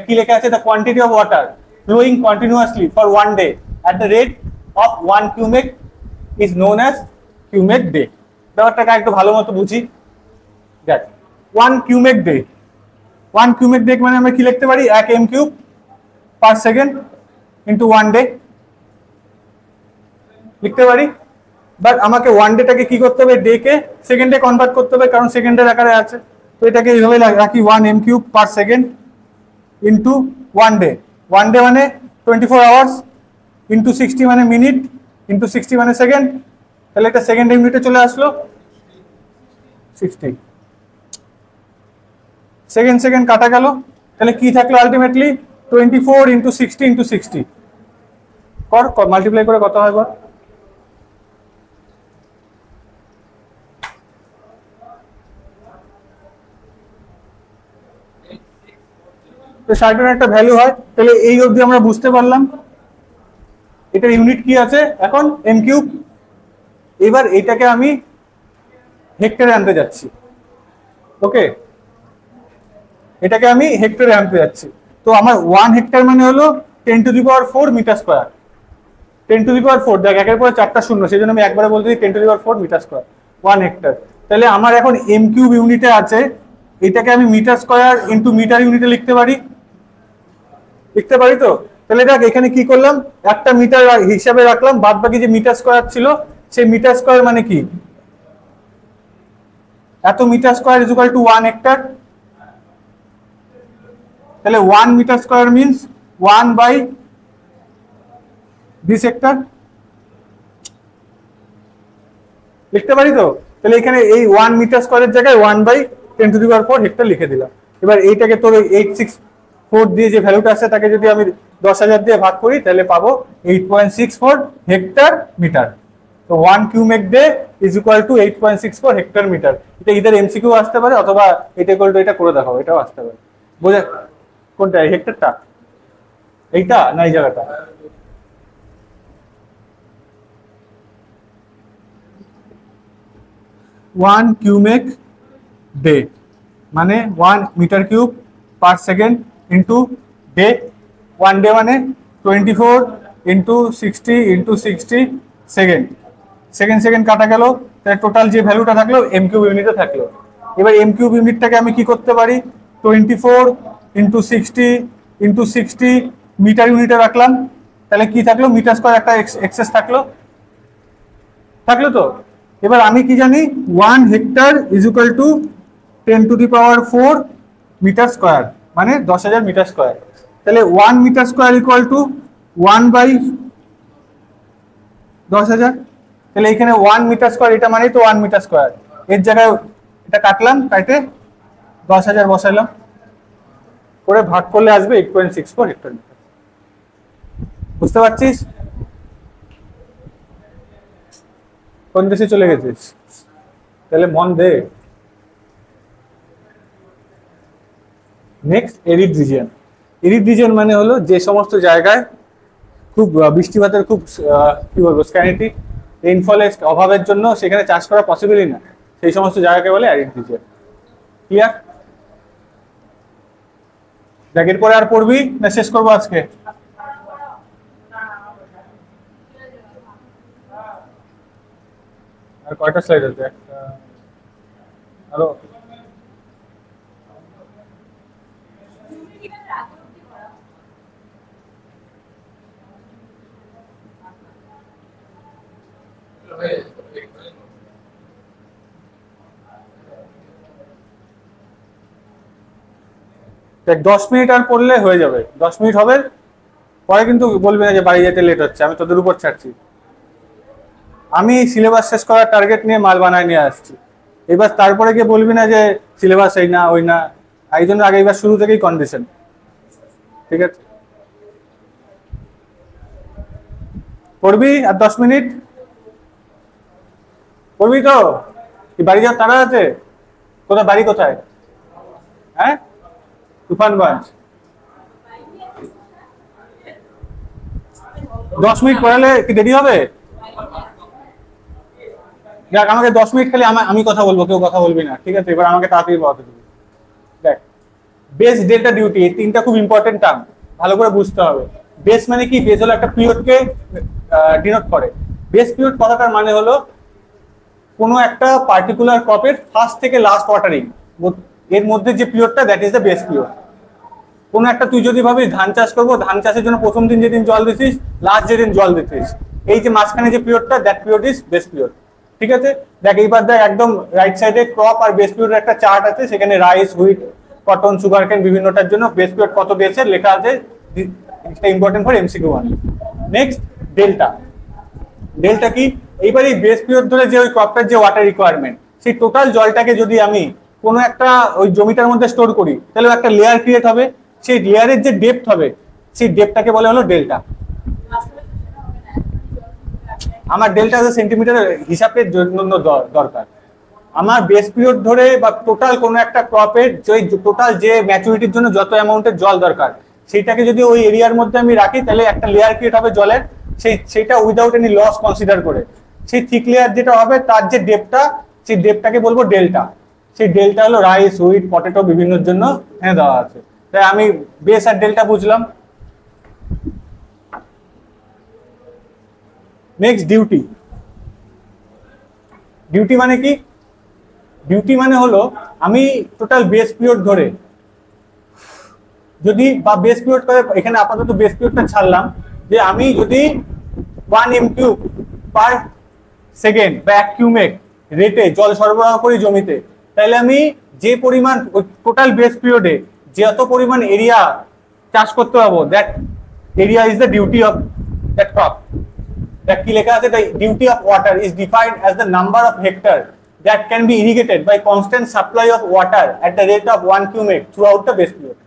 কি লেখা আছে, the quantity of water flowing continuously for 1 day at the rate of 1 cubic is known as cubic day. ব্যাপারটাকে একটু ভালো মতো বুঝি। দেখ 1 cubic day, 1 cubic day মানে আমরা কি লিখতে পারি, 1 m cube per second into 1 day লিখতে পারি। বাট আমাকে 1 ডেটাকে কি করতে হবে, ডে কে সেকেন্ডে কনভার্ট করতে হবে, কারণ সেকেন্ডের আকারে আছে। তো এটাকে এইভাবে রাখি 1 m cube per second into 1 day. 1 day মানে 24 আওয়ার্স ইনটু 60 মানে মিনিট ইনটু 60 মানে সেকেন্ড। তাহলে এটা সেকেন্ডে মিনিটে চলে আসলো 60, সেকেন্ড সেকেন্ড কাটা গেল, তাহলে কি থাকলো আলটিমেটলি 24 ইনটু 60 ইনটু 60 কর, মাল্টিপ্লাই করে কত হয় বল। তো সার্টেন একটা ভ্যালু হয়, তাহলে এই অবধি আমরা বুঝতে পারলাম এটার ইউনিট কি আছে এখন এম কিউব। এবার এটাকে আমি হেক্টরে আনতে যাচ্ছি। ওকে, এটাকে আমি হেক্টরে আনতে যাচ্ছি। তো আমার 1 হেক্টর মানে হলো 10 to the power 4 metre square. 10 to the power 4, দেখ একের পরে 4টা শূন্য, সেই জন্য আমি একবারে বলতে দিই 10 to the power 4 metre square 1 hectare. তাহলে আমার এখন এম কিউব ইউনিটে আছে, এটাকে আমি মিটার স্কয়ার ইনটু মিটার ইউনিটে লিখতে পারি, লিখতে পারি তো। তাহলে দেখ এখানে কি করলাম, একটা মিটার হিসাবে রাখলাম, বাদ বাকি যে মিটার স্কয়ার ছিল সেই মিটার স্কয়ার মানে কি, এত metre square is equal to 1 hectare. তাহলে 1 metre square means 1 by this hectare লিখতে পারি তো। তাহলে এখানে এই 1 মিটার স্কয়ারের জায়গায় 1 by 10 to the power 4 hectare লিখে দিলাম। এবার এইটাকে তোর 864 দিয়ে যে ভ্যালুটা আছে তাকে যদি আমি 10,000 দিয়ে ভাগ করি তাহলে পাবো 8.64 হেক্টর মিটার। তো 1 cumec day is equal to 8.64 hectare metre. এটা ইদার এমসিকিউ আসতে পারে অথবা এটা ইকুয়াল টু এটা করে দেখাও, এটাও আসতে পারে। বোঝা কোনটা, হেক্টরটা এইটা না এই জায়গাটা? ওয়ান কিউমেক ডে মানে 1 metre cube per second into day. 1 day মানে 24 into 60 into 60 second, second second কাটা গেল, তাহলে টোটাল যে ভ্যালুটা থাকলো এম কিউব ইউনিটে থাকলো। এবার এম কিউব ইউনিটটাকে আমি কি করতে পারি, 24 ইন্টু 60 ইন্টু 60 মিটার ইউনিটে রাখলাম, তাহলে কি থাকলো, মিটার স্কয়ার একটা এক্সেস থাকলো, থাকলো তো। এবার আমি কি জানি 1 hectare is equal to 10 to the power 4 metre square মানে 10,000 মিটার স্কয়ার। তাহলে 1 metre square equal to 1 by 10,000। তাহলে এখানে 1 মিটার স্কয়ার এটা মানে তো 1 মিটার স্কয়ার, এর জায়গায় এটা কাটলাম, কাটে 10,000 বসাইলাম, করে ভাগ করলে আসবে 8.64 হেক্টর মিটার। বুঝতে পারছিস? কোন দেশে চলে গেছিস? তাহলে মন দে। Next arid region. Arid region মানে হলো যে সমস্ত জায়গায় খুব বৃষ্টিপাতের খুব কি বলবো স্ক্যানিটি রেইনফলের অভাবের জন্য সেখানে চাষ করা পসিবলই না, সেই সমস্ত জায়গাকে বলে অ্যারিড রিজিয়ন। ক্লিয়ার? দেখ এরপরে আর পড়বি না শেষ করবো আজকে? আর কয়টা স্লাইড আছে? একটা আরো দেখ 10 মিনিট আর পড়লে হয়ে যাবে, 10 মিনিট হবে, পরে কিন্তু বলবি না যে বাড়ি যেতে লেট হচ্ছে, আমি তোদের উপর ছাড়ছি। আমি সিলেবাস শেষ করার টার্গেট নিয়ে মাল বানায় নিয়ে আসছি, এবার তারপরে গিয়ে বলবি না যে সিলেবাস এই না ওই না, এই জন্য আগে এবার শুরু থেকেই কন্ডিশন। ঠিক আছে, পড়বি আর 10 মিনিট পড়বি তো? কি বাড়ি যাওয়ার তারা আছে? কোথায় বাড়ি, কোথায়? হ্যাঁ, তুফানগঞ্জ। 10 মিনিট পড়ালে কি দেরি হবে? দেখ আমাকে 10 মিনিট খালি আমি কথা বলবো, কেউ কথা বলবি না, ঠিক আছে? এবার আমাকে তাড়াতাড়ি বলতে দিবি। দেখ বেস, ডেল্টা, ডিউটি, এই তিনটা খুব ইম্পর্টেন্ট টার্ম, ভালো করে বুঝতে হবে। বেস মানে কি? বেস হলো একটা পিরিয়ডকে ডিনোট করে। বেস পিরিয়ড কথাটার মানে হলো কোনো একটা পার্টিকুলার ক্রপের ফার্স্ট থেকে লাস্ট ওয়াটারিং, এর মধ্যে যে পিরিয়ডটা, that is the base period. কোনো একটা, তুই যদি ভাবিস ধান চাষ করবো, ধান চাষের জন্য প্রথম দিন যেদিন জল দিছিস, লাস্ট যেদিন জল দিছিস, এই যে মাঝখানে যে পিরিয়ডটা, that period is base period. ঠিক আছে, দেখ এইবার দেখ একদম রাইট সাইডে ক্রপ আর বেস পিরিয়ডের একটা চার্ট আছে, সেখানে রাইস, হুইট, কটন, সুগার কেন বিভিন্নটার জন্য বেস পিরিয়ড কত দিয়েছে লেখা আছে, এটা important for MCQ 1। Next delta. Delta কি? এইবার এই বেস পিরিয়ড ধরে যে ওই ক্রপটার যে ওয়াটার রিকোয়ারমেন্ট, সেই টোটাল জলটাকে যদি আমি কোনো একটা ওই জমিটার মধ্যে স্টোর করি, তাহলে একটা লেয়ার ক্রিয়েট হবে, সেই লেয়ারের যে ডেপথ হবে, সেই ডেপথটাকে বলে হলো ডেল্টা। আমার ডেল্টা সেন্টিমিটার হিসাবের জন্য দরকার। আমার বেস পিরিয়ড ধরে বা টোটাল কোনো একটা ক্রপের যে টোটাল যে ম্যাচুরিটির জন্য যত অ্যামাউন্টের জল দরকার, সেইটাকে যদি ওই এরিয়ার মধ্যে আমি রাখি, তাহলে একটা লেয়ার ক্রিয়েট হবে জলের, সেইটা উইদাউট এনি লস কনসিডার করে। সেই থিক লেয়ার যেটা হবে, তার যে ডেপথটা, সেই ডেপথটাকে বলবো ডেল্টা। সেই ডেল্টা হলো রাইস, হুইট, পটেটো বিভিন্নর জন্য হ্যাঁ দেওয়া আছে। তাই আমি বেস আর ডেল্টা বুঝলাম। Next duty. ডিউটি মানে কি? ডিউটি মানে হলো আমি টোটাল বেস পিরিয়ড ধরে যদি, বা বেস পিরিয়ড করে, এখানে আপাতত বেস পিরিয়ডটা ছাড়লাম, যে আমি যদি 1 m³ পার সেকেন্ড বা 1 কিউমেক রেটে জল সরবরাহ করি জমিতে, তাহলে আমি যে পরিমাণ টোটাল বেস পিরিয়ডে যত পরিমাণ এরিয়া চাষ করতে পারবো, that area is the duty of that crop. দেখ কি লেখা আছে, the duty of water is defined as the number of hectare that can be irrigated by constant supply of water at the rate of 1 cubic throughout the base period।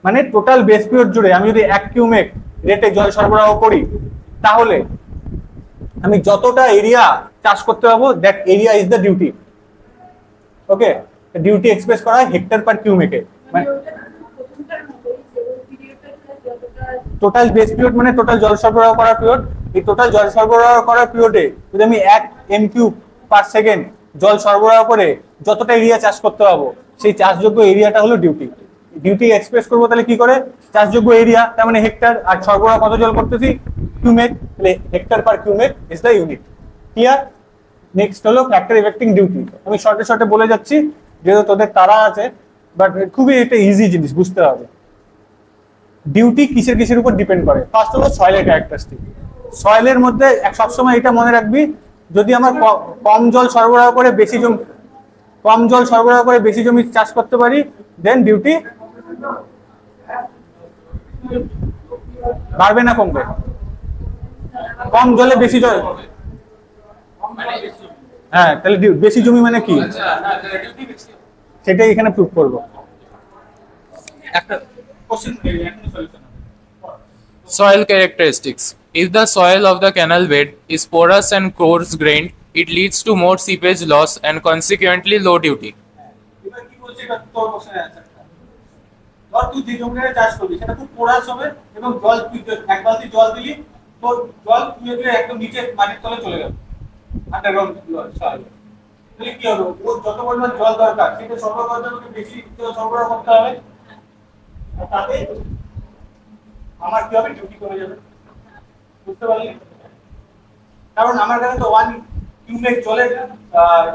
মানে টোটাল বেস পিরিয়ড জুড়ে আমি যদি 1 কিউমেক রেটে জল সরবরাহ করি, তাহলে আমি যতটা এরিয়া চাষ করতে পারবো, that area is the duty. Okay, duty express করা হয় হেক্টর পার কিউমেকে। মানে টোটাল বেস পিরিয়ড মানে টোটাল জল সরবরাহ করার পিরিয়ড। এই টোটাল জল সরবরাহ করার পিরিয়ডে যদি আমি 1 m³ পার সেকেন্ড জল সরবরাহ করে যতটা এরিয়া চাষ করতে পারবো, সেই চাষযোগ্য এরিয়াটা হলো ডিউটি। ডিউটি এক্সপ্রেস করবো তাহলে কি করে? চাষযোগ্য এরিয়া তার মানে হেক্টর, আর সরবরাহ কত জল করতেছি? কিউমেক, তাহলে hectare per cumec is the unit. Clear? Next হলো ফ্যাক্টর ইফেক্টিং ডিউটি। আমি শর্টে শর্টে বলে যাচ্ছি, যেহেতু তোদের তারা আছে, বাট খুবই একটা ইজি জিনিস, বুঝতে হবে। ডিউটি কিসের কিসের উপর ডিপেন্ড করে? ফার্স্ট হলো সয়েলের ক্যারেক্টারিস্টিক। সয়েলের মধ্যে সবসময় এটা মনে রাখবি, যদি আমার কম জল সরবরাহ করে বেশি জমি চাষ করতে পারি, দেন ডিউটি বাড়বে না কমবে? কম জলে বেশি জল, হ্যাঁ, তাহলে বেশি জমি মানে কি, সেটাই এখানে প্রুফ করবো। Soil characteristics. If the soil of the canal bed is porous and coarse grained, it leads to more seepage loss and consequently low duty. এবার কি বলছে, এটা তোর কোশ্চেন অ্যানসারটা। ধর তুই যে জমিটা চাষ করবি সেটা খুব পোরাস হবে, এবং জল তুই এক বালতি জল দিলি, তোর জল তুই একদম নিচে মাটির তলে চলে গেল, আন্ডারগ্রাউন্ড সয়েল। তাহলে কি হবে, ও যত পরিমাণ জল দরকার সেটা সরবরাহ করতে হলে বেশি জল সরবরাহ করতে হবে, আর তাতে আমার কি হবে, ডিউটি কমে যাবে। বুঝতে পারলি? কারণ আমার কাছে তো 1 কিউমেক জলের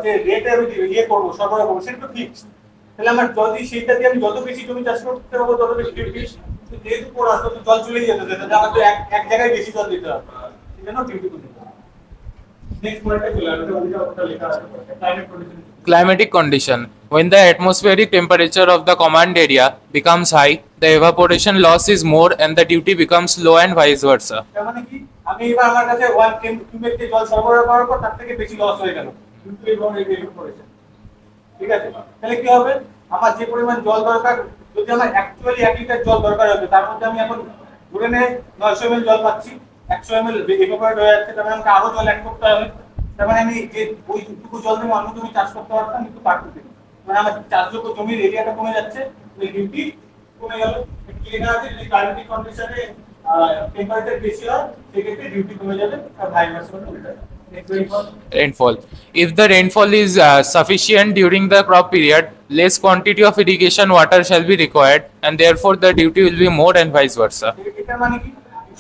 যে রেটে আমি ইয়ে করবো, সরবরাহ করবো, সেটা তো ফিক্সড। তাহলে আমার যদি সেইটা দিয়ে আমি যত বেশি জমি চাষ করতে পারবো তত বেশি ডিউটি। যেহেতু পড়া তো জল চলেই যেতে, তাহলে আমার তো এক জায়গায় বেশি জল দিতে হবে, সেজন্য ডিউটি করতে হবে। নেক্সট পয়েন্টে চলে আসবে, ওটা লেখা আছে climate condition. Climatic condition. When the atmospheric temperature of the command area becomes high, the evaporation loss is more and the duty becomes low and vice versa. তার মানে কি, আমি এবার আমার কাছে 1 কিউমেক জল সরবরাহ করার পর তার থেকে বেশি লস হয়ে গেল, কিন্তু এবার এই করেছে। ঠিক আছে, তাহলে কি হবে, আমার যে পরিমাণ জল দরকার, যদি আমার অ্যাকচুয়ালি 1 লিটার জল দরকার হবে, তার মধ্যে আমি এখন ধরে নে 900 ml জল পাচ্ছি, 100 ml ইভাপোরেট হয়ে যাচ্ছে, তার মানে আমাকে আরো জল অ্যাড করতে হবে। তার মানে আমি যে ওইটুকু জল দিয়ে অন্য জমি চাষ করতে পারতাম, কিন্তু পারতে পারি, মানে আমার চাষযোগ্য জমির এরিয়াটা কমে যাচ্ছে, ওই ডিউটি কমে গেল। কি লেখা আছে, যদি ক্লাইমেটিক কন্ডিশনে টেম্পারেচার বেশি হয় সেক্ষেত্রে ডিউটি কমে যাবে, আর ভাই ভার্সা উল্টা। Rainfall. If the rainfall is sufficient during the crop period, less quantity of irrigation water shall be required and therefore the duty will be more and vice versa. এটা মানে কি,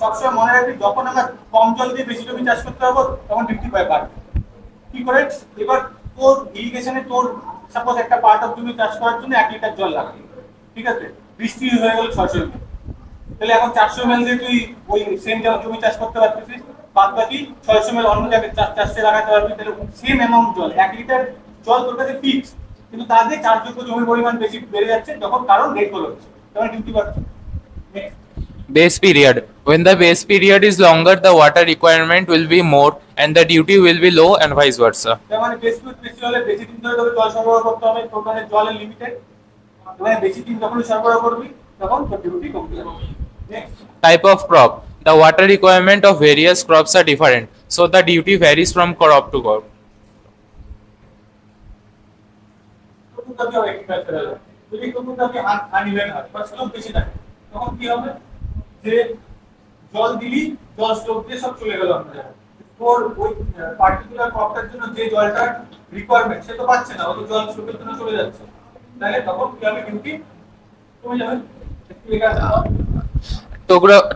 সবসময় মনে রাখবি, যখন আমরা কম জল দিয়ে বেশি জমি চাষ করতে পারবো তখন ডিউটি বাড়বে। কি করে, এবার তোর ইরিগেশনে তোর সাপোজ একটা পার্ট অফ জমি চাষ করার জন্য 1 লিটার জল লাগবে, ঠিক আছে, বৃষ্টি হয়ে গেল 600 ml, তাহলে এখন 400 ml দিয়ে তুই ওই সেম জমি চাষ করতে পারছিস, বাদ বাকি 600 ml অন্য জায়গায় চাষে লাগাতে পারবি। তাহলে সেম অ্যামাউন্ট জল, 1 লিটার জল তোর কাছে ফিক্স, কিন্তু তার দিয়ে চাষযোগ্য জমির পরিমাণ বেশি বেড়ে যাচ্ছে, যখন কারণ রেটফল হচ্ছে, তখন ডিউটি বাড়ছে। Base period. When the base period is longer, the water requirement will be more and the duty will be low and vice versa. তার মানে বেশি হলে বেশি দিন ধরে তোকে জল সরবরাহ করতে হবে, তোর কাছে জলের লিমিটেড, মানে বেশি দিন যখন সরবরাহ করবি তখন তোর ডিউটি কমে যাবে। Next, Type of crop. The water requirement of various crops are different, so the duty varies from crop to crop. টুকুটাকে হবে এগ্রিকালচারাল, যদি টুকুটাকে আনইভেন হয় বা স্লোপ বেশি থাকে, তখন কি হবে, যে জল দিলি, জল স্লোপ দিয়ে সব চলে গেল আমাদের, তোর ওই পার্টিকুলার ক্রপটার জন্য যে জলটার রিকোয়ারমেন্ট সে তো পাচ্ছে না, ও তো জল স্লোপের জন্য চলে যাচ্ছে, তাহলে তখন কি হবে, ডিউটি কমে যাবে। ঠিক আছে,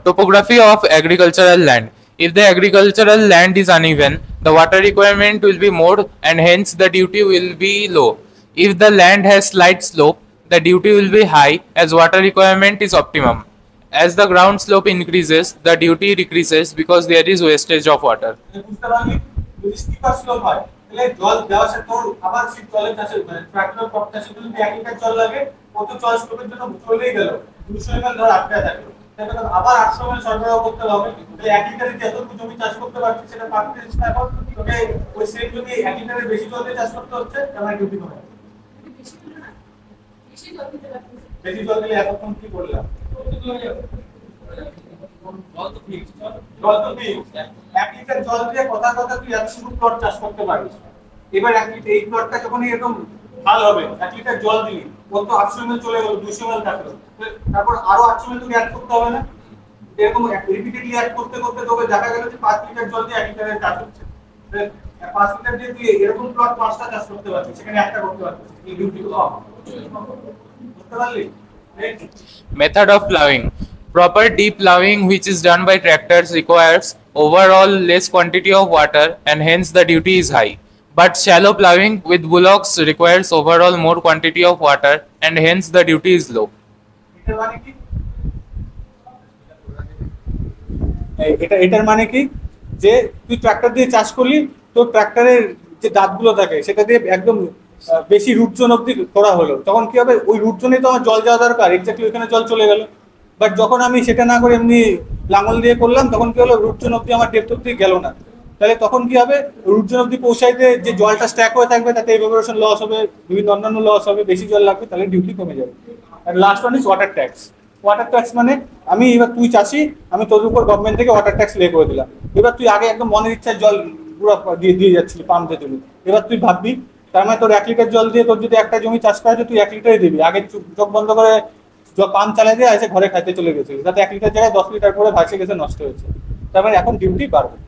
Topography of agricultural land. If the agricultural land is uneven, the water requirement will be more and hence the duty will be low. If the land has slight slope, the duty will be high as water requirement is optimum. As the ground slope increases, the duty decreases because there is wastage of water. বুঝতে পারলি, যদি স্টিপার স্লোপ হয় তাহলে জল দেওয়ার সাথে তোর আবার সেই জলের চাষে, মানে ট্রাক্টর ক্রপ চাষে যদি 1 লিটার জল লাগে, কত জল স্লোপের জন্য চলেই গেল, 200 ml ধর আটকে থাকলো, তাহলে আবার 800 ml সরবরাহ করতে হবে। তাহলে 1 লিটারে যতটুকু জমি চাষ করতে পারছিস সেটা পারছিস না, এখন তোকে ওই সেম যদি 1 লিটারের বেশি জল দিয়ে চাষ করতে হচ্ছে, তাহলে ডিউটি কমে যাবে। বেশি জল দিলে এতক্ষণ কি করলাম, জল তো ফিক্স, 1 লিটার জল দিয়ে কথা তুই এত শুরু প্লট চাষ করতে পারিস। এবার 1 লিটার এই প্লটটা যখন এরকম ভালো হবে, 1 লিটার জল দিলি, ওর তো 800 ml চলে গেল, 200 ml থাকলো, তারপর আরো 800 ml তোকে অ্যাড করতে হবে না, এরকম রিপিটেডলি অ্যাড করতে করতে তোকে দেখা গেল যে 5 লিটার জল দিয়ে 1 লিটারের কাজ হচ্ছে। 5 লিটার দিয়ে তুই এরকম প্লট 5টা চাষ করতে পারছিস, সেখানে একটা করতে পারছিস, এই ডিউটি কম। বুঝতে পারলি? Method of ploughing. Proper deep ploughing which is done by tractors requires overall less quantity of water and hence the duty is high. But shallow ploughing with bullocks requires overall more quantity of water and hence the duty is low. এটার মানে কি, যে তুই ট্রাক্টর দিয়ে চাষ করলি, তো ট্রাক্টরের যে দাঁতগুলো থাকে সেটা দিয়ে একদম বেশি রুট জোন অব্দি করা হলো, তখন কি হবে, ওই রুট জোনে তো আমার জল যাওয়া দরকার, এক্স্যাক্টলি ওইখানে জল চলে গেল। বাট যখন আমি সেটা না করে এমনি লাঙল দিয়ে করলাম, তখন কি হলো, রুট জোন অব্দি আমার ডেপথ অব্দি গেল না, তাহলে তখন কি হবে, রুট জোন অব্দি পৌঁছাইতে যে জলটা স্ট্যাক হয়ে থাকবে তাতে ইভাপোরেশন লস হবে, বিভিন্ন অন্যান্য লস হবে, বেশি জল লাগবে, তাহলে ডিউটি কমে যাবে। আর last one is water tax. Water tax মানে আমি এবার তুই চাষি, আমি তোর উপর গভর্নমেন্ট থেকে ওয়াটার ট্যাক্স লে করে দিলাম, এবার তুই আগে একদম মনের ইচ্ছায় জল পুরো দিয়ে যাচ্ছিলি পাম্প দিয়ে তুমি, এবার তুই ভাববি, তার মানে তোর 1 লিটার জল দিয়ে তোর যদি একটা জমি চাষ করা হয় তুই 1 লিটারই দিবি, আগে চোখ বন্ধ করে পাম্প চালাই দিয়ে এসে ঘরে খাইতে চলে গেছিস, তাতে 1 লিটার জায়গায় 10 লিটার করে ভাসে গেছে, নষ্ট হয়েছে, তার মানে এখন ডিউটি বাড়বে।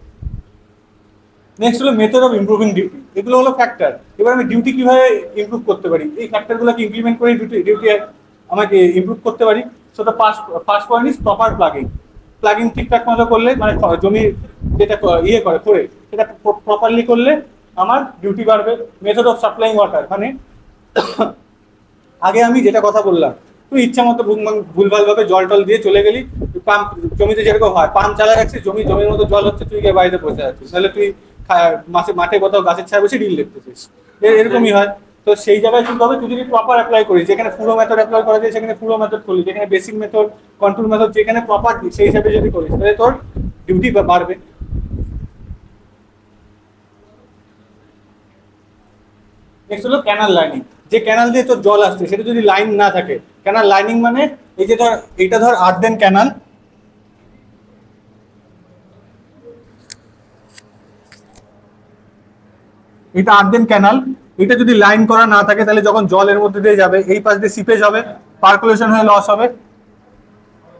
নেক্সট হলো মেথড অফ ইমপ্রুভিং ডিউটি। এগুলো হলো ফ্যাক্টর। এবার আমি ডিউটি কিভাবে ইমপ্রুভ করতে পারি, এই ফ্যাক্টরগুলোকে ইমপ্লিমেন্ট করে ডিউটি আমাকে ইমপ্রুভ করতে পারি। So the first point is proper plugging. Plugging ঠিকঠাক মতো করলে, মানে জমি যেটা করে সেটা প্রপারলি করলে আমার ডিউটি বাড়বে। মেথড অফ সাপ্লাইং ওয়াটার, মানে আগে আমি যেটা কথা বললাম, তুই ইচ্ছা মতো ভুলভাল ভাবে জল টল দিয়ে চলে গেলি, পাম্প জমিতে যেরকম হয়, পাম্প চালা রাখছিস, জমির মতো জল হচ্ছে, তুই গিয়ে বাড়িতে বসে আছিস, তাহলে তুই মাঠে কোথাও গাছের ছায়া বসে রিল দেখতেছিস, এরকমই হয়। তো সেই জায়গায় কি হবে, তুই যদি প্রপার অ্যাপ্লাই করিস, যেখানে পুরো মেথড অ্যাপ্লাই করা যায় সেখানে পুরো মেথড করলি, যেখানে বেসিক মেথড, কন্ট্রোল মেথড যেখানে প্রপার সেই হিসাবে যদি করিস, তাহলে তোর ডিউটি বাড়বে। নেক্সট হলো ক্যানাল লাইনিং। যে ক্যানাল দিয়ে তোর জল আসছে সেটা যদি লাইন না থাকে, ক্যানাল লাইনিং মানে এই যে ধর এইটা ধর আর্দেন ক্যানাল, এটা আর্দেন ক্যানাল, এটা যদি লাইন করা না থাকে তাহলে যখন জল এর মধ্যে দিয়ে যাবে এই পাশ দিয়ে সিপেজ হবে, পার্কুলেশন হয়ে লস হবে।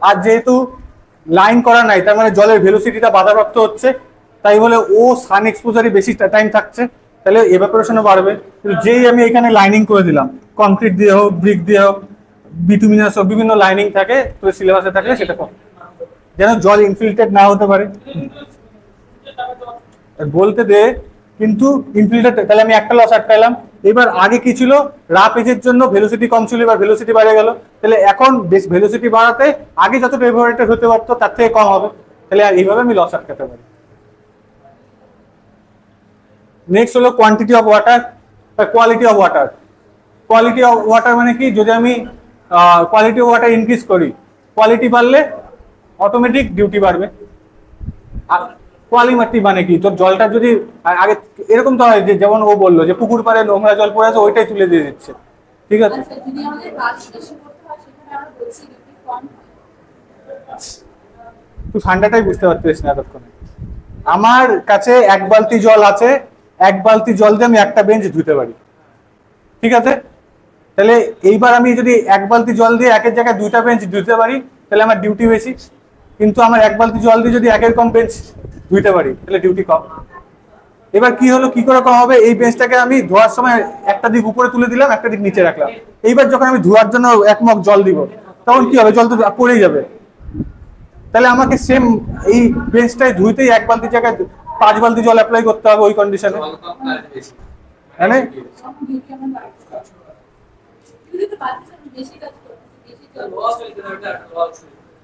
আর যেহেতু লাইন করা নাই তার মানে জলের ভেলোসিটিটা বাধাপ্রাপ্ত হচ্ছে, তাই বলে ও সান এক্সপোজারই বেশি টাইম থাকছে, তাহলে এভাপোরেশনও বাড়বে। কিন্তু যেই আমি এখানে লাইনিং করে দিলাম, কংক্রিট দিয়ে হোক, ব্রিক দিয়ে হোক, বিটুমিনাস হোক, বিভিন্ন লাইনিং থাকে, তো সিলেবাসে থাকলে সেটা কম, যেন জল ইনফিল্ট্রেট না হতে পারে। বলতে দে, কিন্তু ইনফিল্ট্রেট, তাহলে আমি একটা লস আটকাইলাম। এবার আগে কি ছিল, রাফ এজের জন্য ভেলোসিটি কম ছিল, এবার ভেলোসিটি বেড়ে গেল, তাহলে এখন বেশ ভেলোসিটি বাড়াতে আগে যতটা এভাপোরেটেড হতে পারতো তার থেকে কম হবে, তাহলে এইভাবে আমি লস আটকাতে পারি। নেক্সট হলো quantity of water, quality of water. Quality of water মানে কি, যদি আমি কোয়ালিটি অফ ওয়াটার ইনক্রিজ করি, কোয়ালিটি বাড়লে অটোমেটিক ডিউটি বাড়বে। কোয়ালিটি মানে কি, তোর জলটা যদি আগে এরকম তো হয় যে, যেমন ও বললো যে পুকুর পাড়ে নোংরা জল পড়ে আছে ওইটাই তুলে দিয়ে দিচ্ছে, ঠিক আছে, যদি আমাদের কাজ বেশি করতে হয় সেখানে আমরা বলছি ডিউটি কম হয়। তুই ঠান্ডাটাই বুঝতে পারছিস না এতক্ষণে। আমার কাছে এক বালতি জল আছে, এক বালতি জল দিয়ে আমি একটা বেঞ্চ ধুতে পারি, ঠিক আছে। তাহলে এইবার আমি যদি এক বালতি জল দিয়ে একের জায়গায় দুইটা বেঞ্চ ধুতে পারি তাহলে আমার ডিউটি বেশি, কিন্তু আমার এক বালতি জল দিয়ে যদি একের কম বেঞ্চ ধুতে পারি তাহলে ডিউটি কম। এবার কি হলো, কি করে কম হবে, এই বেঞ্চটাকে আমি ধোয়ার সময় একটা দিক উপরে তুলে দিলাম, একটা দিক নিচে রাখলাম। এইবার যখন আমি ধোয়ার জন্য এক মগ জল দিব তখন কি হবে, জল তো পড়েই যাবে। তাহলে আমাকে সেম এই বেঞ্চটায় ধুইতেই এক বালতি জায়গায় 5 বালতি জল অ্যাপ্লাই করতে হবে ওই কন্ডিশনে, মানে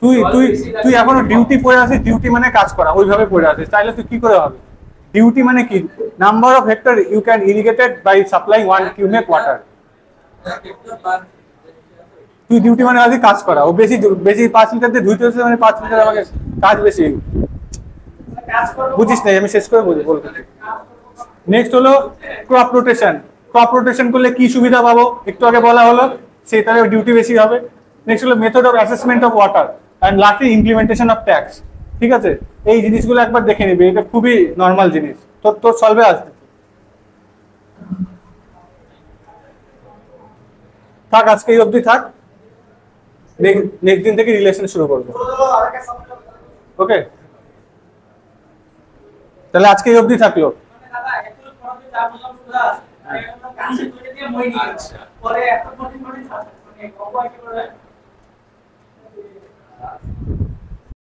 তুই এখনো ডিউটি পড়ে আছিস, ডিউটি মানে কাজ করা, ওইভাবে পড়ে আছিস, তাহলে তুই কি করে হবে। ডিউটি মানে কি, number of hectare you can irrigated by supplying 1 cumec water. তুই ডিউটি মানে আজকে কাজ করা, ও বেশি 5 লিটার দিয়ে ধুইতে হচ্ছে মানে 5 লিটার আমাকে কাজ বেশি, বুঝিস না, আমি শেষ করে বলবো। নেক্সট হলো ক্রপ রোটেশন। ক্রপ রোটেশন করলে কি সুবিধা পাবো একটু আগে বলা হলো, সেটারও ডিউটি বেশি হবে। নেক্সট হলো method of assessment of water and lastly implementation of tax, ঠিক আছে। এই জিনিসগুলো একবার দেখে নিবি, এটা খুবই নর্মাল জিনিস, তোর সলভে আসবে। থাক, আজকে এই অবধি থাক, নেক্সট দিন থেকে রিলেশন শুরু করবো, ওকে। তাহলে আজকে এই অবধি থাকলো। পরে